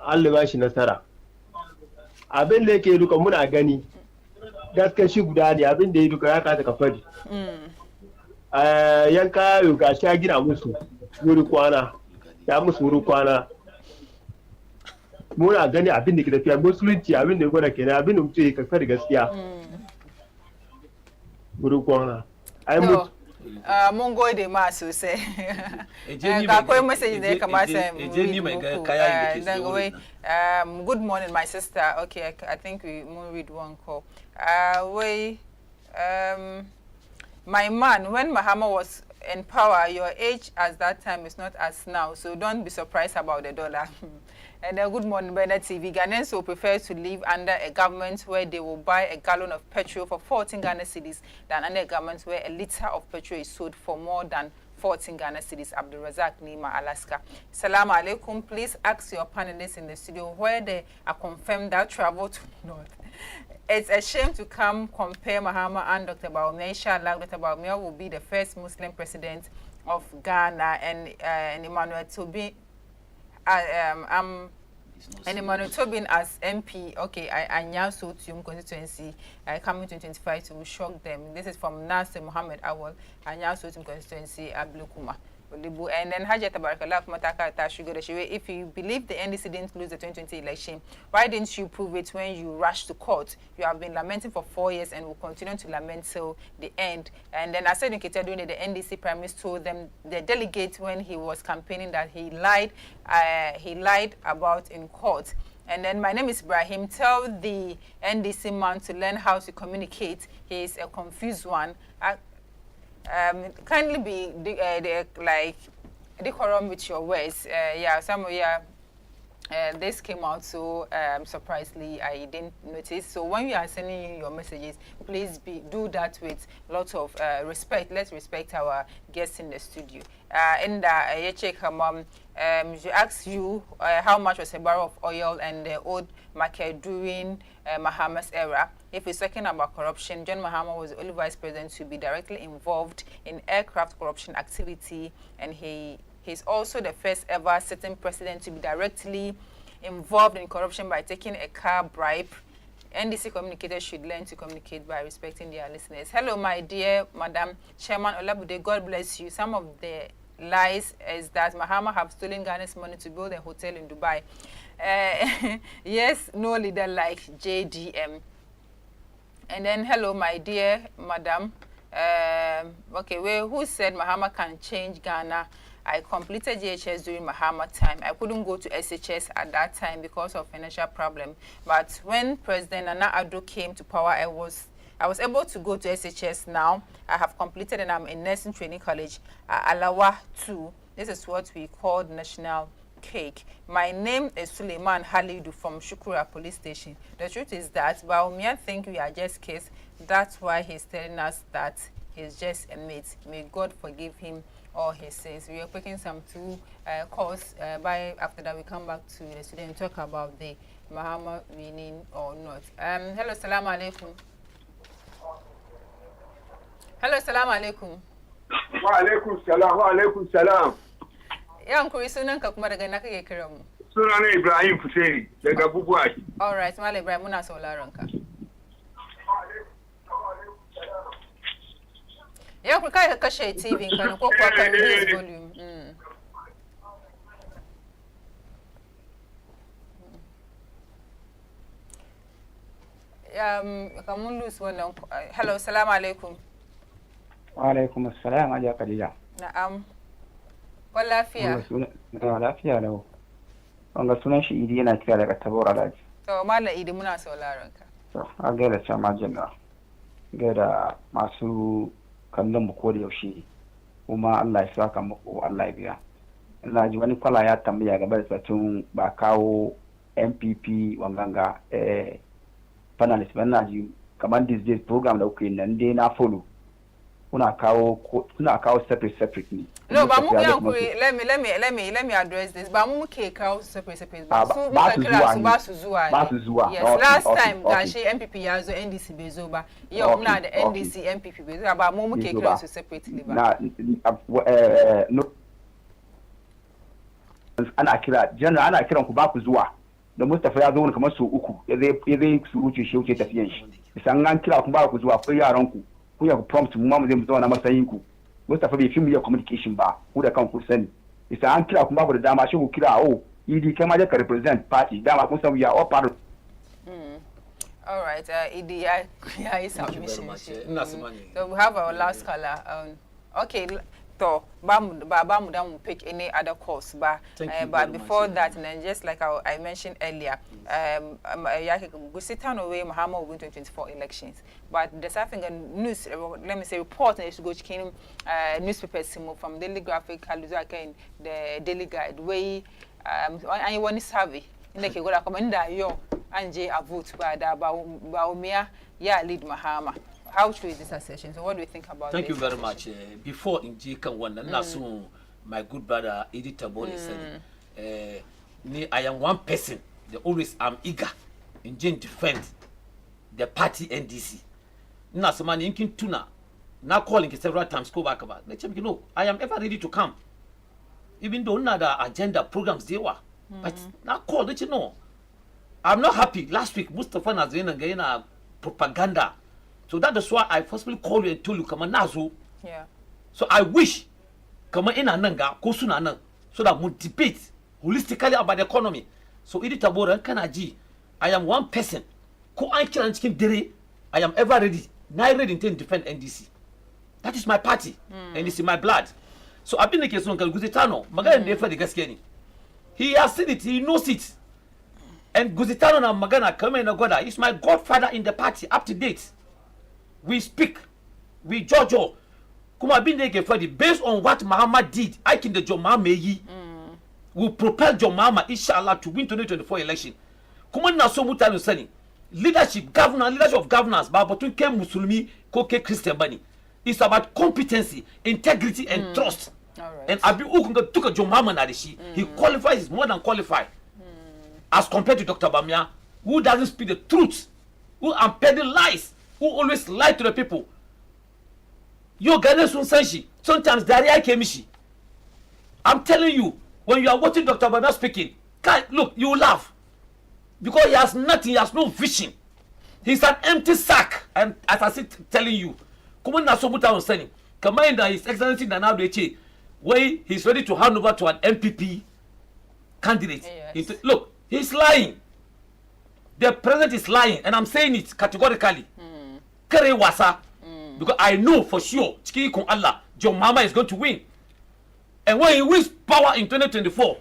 Allah ba shi nasara. Abin da yake duka muna gani. Gaskiya shi guda ne abin da ya duka ya kasa ka fadi. Yanka yau ga shi ya gina musu wuri kwana. Ya musu wuri kwana. Muna gani abin da ke tafiya musulunci abin da ya gwada kenan abin da mutum ya kafa da gaskiya. Wuri kwana. Ai mutu. Mun gode ma sosai. Ga akwai message da ya kamata mu good morning my sister. Okay, I think we will read one call. My man, when Mahama was in power, your age at that time is not as now, so don't be surprised about the dollar. And good morning, Bernard TV. Ghanaians will prefer to live under a government where they will buy a gallon of petrol for 14 Ghana cedis than under a government where a liter of petrol is sold for more than 14 Ghana cedis. Abdul Razak, Nima, Alaska. Salaam alaikum. Please ask your panelists in the studio where they are confirmed that travel to North. It's a shame to compare Mahama and Dr. Bawumia. Inshallah, Dr. Bawumia will be the first Muslim president of Ghana, and Emmanuel Tobin. And Emmanuel Tobin as MP, okay, I now so to constituency, coming to 25 to shock them. This is from Nasser Muhammad Awal, I now so to constituency, Ablukuma. And then Hajjat Tabarakallah Mataka Tashugodashiwe, if you believe the NDC didn't lose the 2020 election, why didn't you prove it when you rushed to court? You have been lamenting for 4 years and will continue to lament till the end. And then I said in Ketedoune, the NDC Prime Minister told them, the delegate, when he was campaigning, that he lied about in court. And then my name is Ibrahim. Tell the NDC man to learn how to communicate. He is a confused one. Kindly be decorum with your words. This came out so surprisingly, I didn't notice. So when you are sending your messages, please do that with lots of respect. Let's respect our guests in the studio. She asked you how much was a barrel of oil and the old market during Mahama's era. If we're talking about corruption, John Mahama was the only vice president to be directly involved in aircraft corruption activity, and he's also the first ever sitting president to be directly involved in corruption by taking a car bribe. NDC communicators should learn to communicate by respecting their listeners. Hello, my dear Madam Chairman Olabude, God bless you. Some of the lies is that Mahama have stolen Ghana's money to build a hotel in Dubai. Yes, no leader like JDM. And then, hello, my dear Madam. Who said Mahama can change Ghana? I completed GHS during Mahama time. I couldn't go to SHS at that time because of financial problem. But when President Nana Addo came to power, I was able to go to SHS now. I have completed and I'm in nursing training college at Alawa 2. This is what we call national cake. My name is Suleiman Halidu from Shukura Police Station. The truth is that Bawumia think we are just kids. That's why he's telling us that he's just a mate. May God forgive him all his sins. We are picking some two calls. After that, we come back to the studio and talk about the Mahama winning or not. Hello, salam alaikum. Hello, salam alaikum. Wa alaikum salam, wa alaikum salam. Yan kuri sunan ka kuma daga naka ke kira mu. Sunana Ibrahim Hussein daga Bubuaki. All right, Malam Ibrahim muna sauraron ka. Ya ku kai ka kashe TV ka ko kuwa ka raise volume. Kamun lose wannan. Hello, salam alaikum. Wa alaikum assalam, Aja Khadija. Na'am. Ko lafiya? Lafiya lau. Wanga sunan shi Idi yana kira daga Tabora Alhaji. To Malam Idi muna sauraron ka. To a gaida Chama Janna. Gaida masu kallon mu ko da yaushe. Kuma Allah ya saka muku, Allah ya biya. Allah ji wani kwala ya tambaya gaba da batun ba kawo MPP wanganga panelist ban na ji kamar this days program da kuke nan dai na follow. kuna kawo separate ni. No, but let me address this. But I'm okay, separate. But so yes, okay, last okay, time okay. Gashi MPP has NDC bezoba. Yeah, I'm not the NDC MPP bezoba. But I'm okay, separately. No. Ana kiran ku ba ku zuwa. Da Mustafa ya zo ne kamar su uku. Zai su wuce shi wuce tafiyan shi. Isan an kira ku ba ku zuwa akwai yaran ku. Ku ya prompt mu ma mu zai mu zauna matsayin ku. Mustafa bai fi mu communication ba, ku da kanku sani. Isa an kira kuma da dama shi ku kira ED kai ma da ka represent party dama kun san we are all part of. All right, ED, yeah, it's submission. So we have our last caller. Okay, so Baba don't pick any other course, but before that, and then just like I mentioned earlier, we sit down away Muhammad will win 2024 elections. But the African news, let me say, report is go to newspapers from Daily Graphic, Kaluzaka, the Daily Guide, way anyone is savvy. In the Kigola Commander, yo, and Jay a vote by the Baumia, yeah, lead Mahama. How true is this assertion? So what do you think about Thank this you very assertion? much. Before in Jikan one, and also my good brother Edith Taboni said, I am one person, the always am eager in defend the party NDC. Now some man in tuna, now calling several times go back about. Let me know. I am ever ready to come. Even though another agenda programs they were. But now call, let you know. I'm not happy. Last week, Mustafa has been again propaganda. So that is why I firstly called you and told you, come on, Nazo. Yeah. So I wish, come in Ananga, Kosunana, so that we debate holistically about the economy. So Edith Tabora, Kanaji, I am one person. Ko Anki and Chicken Dere, I am ever ready. Now ready to defend NDC. That is my party, and it's in my blood. So I've been the case on Guzitano, Magana Defa de Gascani. He has seen it, he knows it. And Guzitano and Magana come in Agoda. He's my godfather in the party, up to date. We speak, we judge. Kuma bin de Gefadi, based on what Muhammad did, I can the John Mahama will propel John Mahama, inshallah, to win 2024 election. Kuma na so mutano sani. Leadership of governance, but between Ke Musulmi, Koke Christian Bani. It's about competency, integrity, and trust. All right. And Abi Ukunga took a John Mahama Nadishi. He qualifies, is more than qualified. As compared to Dr. Bamia, who doesn't speak the truth, who are peddling lies, who always lie to the people. Yo, Ghana Sunsanshi, sometimes Daria Kemishi. I'm telling you, when you are watching Dr. Bamia speaking, look, you will laugh. Because he has nothing, he has no vision. He's an empty sack. And as I said, telling you, come on, Nasobuta was saying, Commander, His Excellency Nana Beche, where he's ready to hand over to an MPP candidate. Yes. Look, he's lying. The president is lying, and I'm saying it categorically. Kere wasa, because I know for sure, Chiki Kun Allah, John Mahama is going to win. And when he wins power in 2024,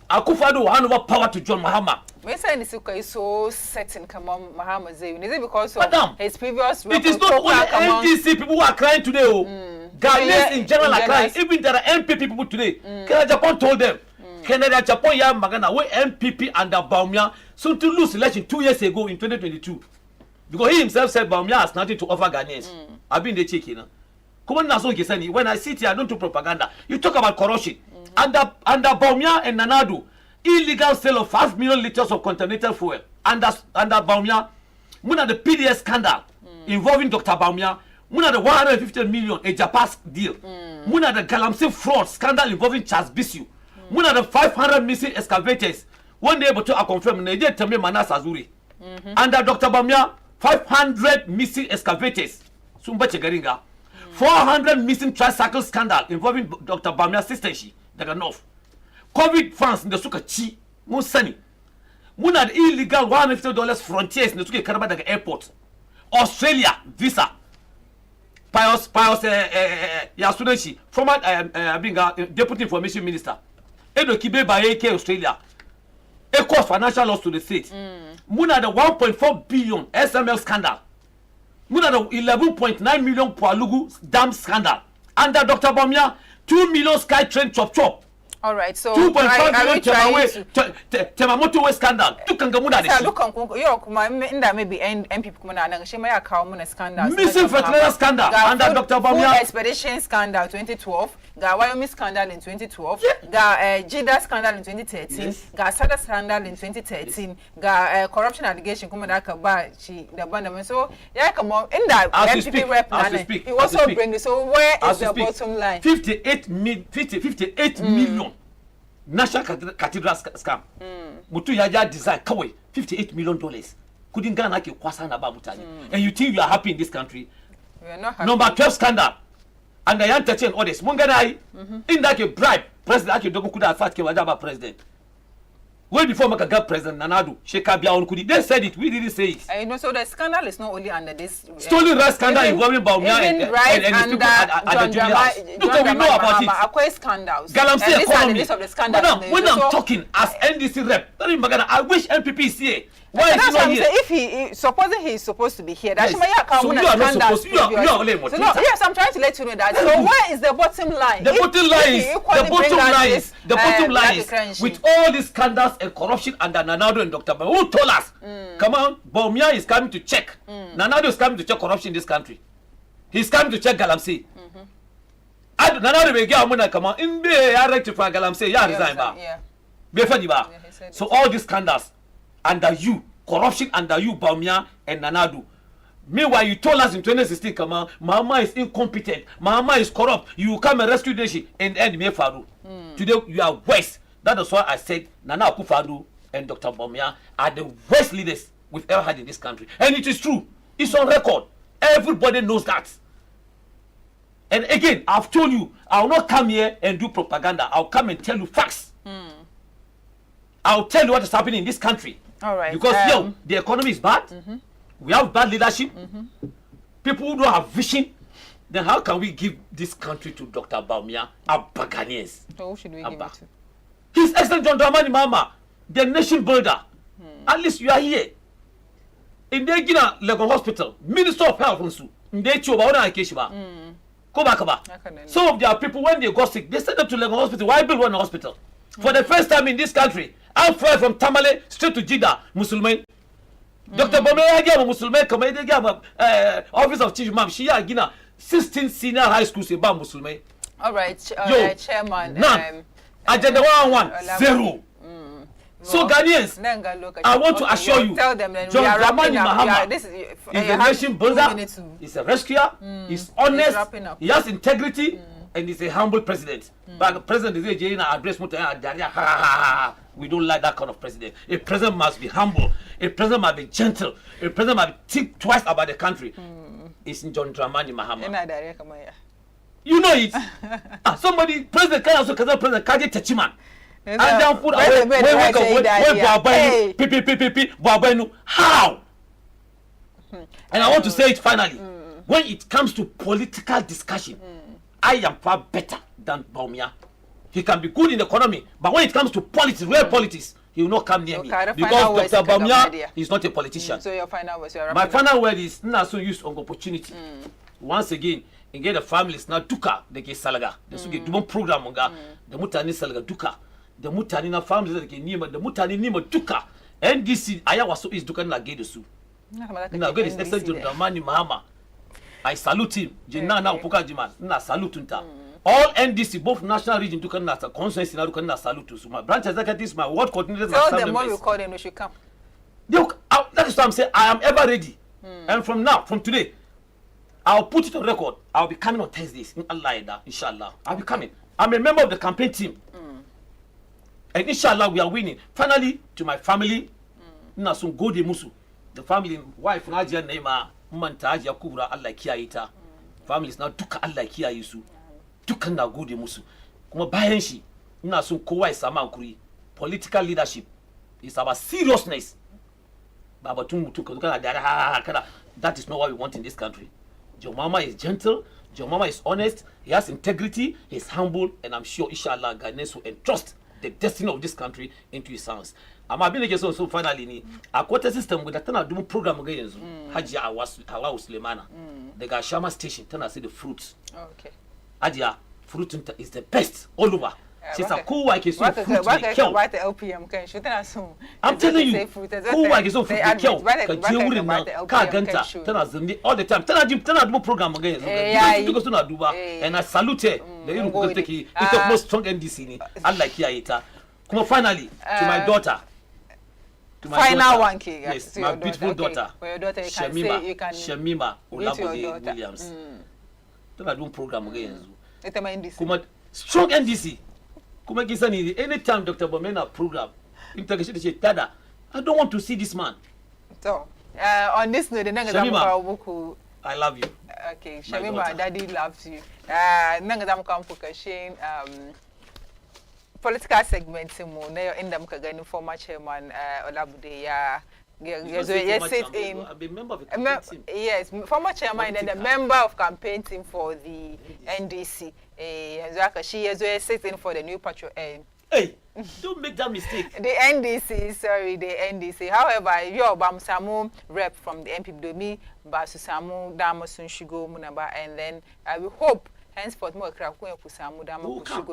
Akufo-Addo will hand over power to John Mahama. We say Nisuka is so certain, come on, Mahama Zayn. Is it because of Madam, his previous it is not only NDC people who are crying today. Ghanaians in general are crying. Even there are MPP people today. Canada Japan told them. Canada Japan ya magana where MPP under Baumia so to lose election 2 years ago in 2022. Because he himself said Baumia has nothing to offer Ghanaians. I've been the check, you know. When I sit here, I don't do propaganda. You talk about corruption. Under Baumia and Nanadu, illegal sale of 5 million liters of contaminated fuel. Under Baumia, Muna the PDS scandal involving Dr. Baumia, Muna the 150 million a Japan deal. Muna the Galamsey fraud scandal involving Charles Bisu. Muna the 500 missing excavators. One day, but I confirm, Nigeria tell me Manas Azuri. Under Dr. Baumia, 500 missing excavators. Sumba Chegaringa. 400 missing tricycle scandal involving Dr. Bamia's sister, daga North. COVID funds in the Suka Chi, Musani. Muna the illegal $150 frontiers in the Suka Karaba daga airport. Australia visa. Pius Yasuneshi, former deputy information minister. Edo Kibe Bayeke Australia. It caused financial loss to the state. Muna the 1.4 billion SML scandal. Muna the 11.9 million Pualugu dam scandal. Under Dr. Bamia, 2 million Sky Train chop. All right, so 2.5 million trying Temamoto West scandal. Tukangamuna de. Look on yo kuma inda maybe NPP kuma na nan she ya kawo muna scandals. Missing fertilizer scandal under Dr. Bawumia. Food expedition scandal 2012, ga Wyoming scandal in 2012, ga Jida scandal in 2013, ga Sada scandal in 2013, ga corruption allegation kuma da ka ba shi daban daban. So ya kama inda NPP rep na he also bring it. So where is the bottom line? 58 million National Cathedral scam. Mutu yaja design kawai $58 million. Couldn't Ghana ke kwasa na ba mutane. And you think you are happy in this country? We are not happy. Number 12 scandal. And the Yantachi and others. Mungana in that ke bribe president ake dogo kuda fat ke wajaba president. Way before Makaga President Nanadu, Sheka Bia Onkudi, they said it, we didn't say it. I know, so the scandal is not only under this. Stolen rice scandal involving Bawumia and his people at the Jubilee House. Look, we know about it. Acquire scandals. Galamsey economy. Of the scandals. Madam, when I'm talking as NDC rep, I wish NPP is here. Why is he not here? If supposing he is supposed to be here, that's so you are not supposed to. You are so no, yes, I'm trying to let you know that. So where is the bottom line? The bottom line is with all these scandals and corruption under Nanado and Dr. Bawumia, who told us, come on, Bawumia is coming to check. Nanado is coming to check corruption in this country. He's coming to check Galamsey. Nanado will get a come on, in the rectify Galamsey, ya resign ba. So all these scandals under you, corruption under you, Bawumia and Nanado. Meanwhile, you told us in 2016, come on, Mama is incompetent, Mama is corrupt, you come and rescue the nation and end me Faru. Today, you are worse. That is why I said Nana Akufo-Addo and Dr. Bawumia are the worst leaders we've ever had in this country. And it is true. It's on record. Everybody knows that. And again, I've told you, I will not come here and do propaganda. I'll come and tell you facts. I'll tell you what is happening in this country. All right. Because the economy is bad. We have bad leadership. People who don't have vision. Then how can we give this country to Dr. Bawumia, a Ghanaians? So who should we give it to? His Excellency John Dramani Mahama, the nation builder. At least you are here. In the Gina Legon Hospital, Minister of Health, in the Chuba, some of their people, when they got sick, they sent them to Legon Hospital. Why build one hospital? For the first time in this country, I'm flying from Tamale straight to Jeddah, Muslim. Dr. Bawumia gave a Muslim, Office of Chief Imam, Shia Gina, 16 senior high schools about Muslim. All right, Chairman. None. Agenda 111, 0. So Ghanaians, I want to assure you, tell them John Dramani Mahama is a nation builder, he's a rescuer, he's honest, he has integrity, and he's a humble president. But the president is a address. We don't like that kind of president. A president must be humble, a president must be gentle, a president must think twice about the country. It's John Dramani Mahama. You know it. Somebody, President can also President Kaji Techiman. And then put away, how? And I want to say it finally. When it comes to political discussion, I am far better than Bawumia. He can be good in the economy, but when it comes to politics, real politics, he will not come near me. Because Dr. Bawumia is not a politician. So your final words, my final word is not so used on opportunity. Once again, and get the families now duka the ke salaga the suke duban program nga the mutani salaga duka the mutani na families da ke nima the mutani nima duka NDC aya waso is duka na gede su na gede is Excellency John Dramani Mahama. I salute him jina na upuka jima na salute unta all NDC both national region duka na constituency na duka na salute su my branch executives my ward coordinators tell them when we call them we should come. That is what I'm saying. I am ever ready. And from today, I'll put it on record. I'll be coming on Thursdays. In Allah, inshallah. I'll be coming. I'm a member of the campaign team. And inshallah, we are winning. Finally, to my family, Nasum Gode Musu. The family, wife, Nadia Nema, Manta Aja Kubra, Allah Kiaita. Families now took Allah Kia Yusu. Took na Gode Musu. Kuma Bayenshi, Nasum Kowa Samankuri. Political leadership is about seriousness. That is not what we want in this country. Your mama is gentle, your mama is honest, he has integrity, he's humble, and I'm sure inshallah Ghanaians will entrust the destiny of this country into his hands. I'm a bit so finally a quarter system with a ton of doing program again. Hajia Hawa Sulemana. The Gashama station, turn I see the fruits. Okay. Hajia fruit is the best all over. She's a cool like so fruit they kill. What the LPM can shoot and assume. I'm telling you, cool like so fruit they kill. Cause you wouldn't know. Kaganta, tell us all the time. Tell us program again. Because to not do and I salute the you go take it. It's the most strong NDC. I like Yaita. Come on, finally to my daughter. Final one, King. Yes, my beautiful daughter. For your daughter, you can Shemima Olabode Williams. Don't I do program again? Come strong NDC. Come anytime Dr. Bomena program. Tada, I don't want to see this man. So, on this note, Shemima, I love you. Okay, Shemima, Daddy loves you. Nangadam Kampukashin. Political segment in them kagani former chairman Olabude sit in I've been member of the campaign team. Yes, former chairman and a member of campaign team for the NDC. She is sitting for the new patrol. Hey, don't make that mistake. The NDC. However, your Bamsamu rep from the MP Domi, Basusamu, Damasun Shugo Munaba, and then I will hope henceforth more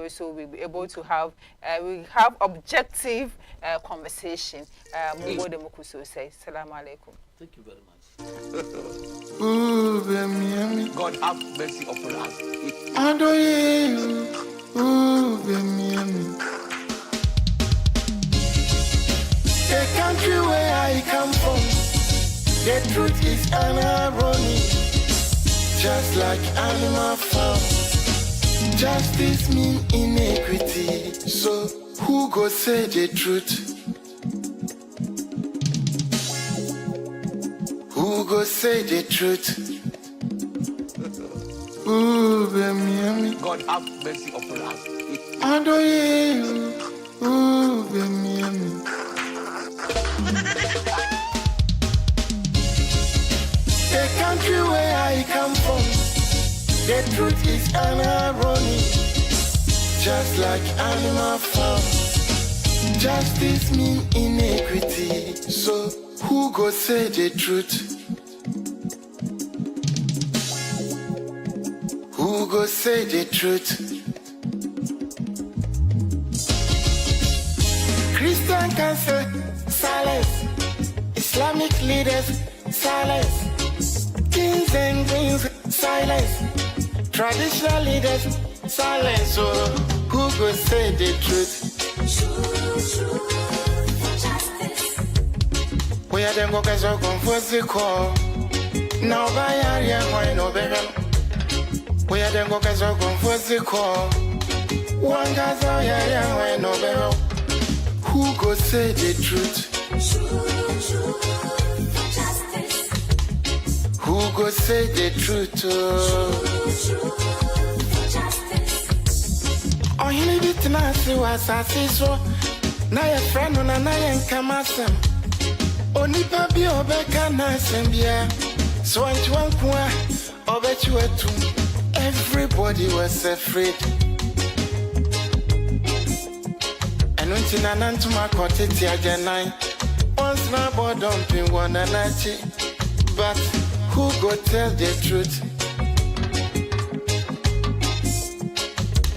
so we'll be able to have objective conversation. Salam alaikum. Thank you very much. God have mercy upon us. The country where I come from, the truth is an irony. Just like animal farm, justice mean inequity. So who go say the truth? Who go say the truth? Ooh, baby, God have mercy upon us. Ooh, baby. The country where I come from, the truth is an irony. Just like animal farm, justice mean inequity. So who go say the truth? Who go say the truth? Christian cancer, silence. Islamic leaders, silence. Kings and queens, silence. Traditional leaders, silence. So who go say the truth? We are them go get so confused the call. Now by area why no better. We are them go get so confused the call. One guy's area why no better. Who go say the truth? Who go say the truth? Oh, you need it now, see what I see so. Now your friend on an iron camasem. Only papi obeka nasembia. So I want one bet you at two. Everybody was afraid. And when Tina to my cottage again, once my board dumping one another. But who go tell the truth?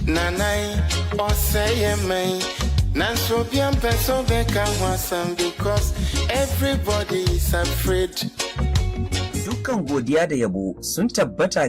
Nanai or say me. Nanso bien peso beka wasam because everybody is afraid. Dukan godiya da yabo sun tabbata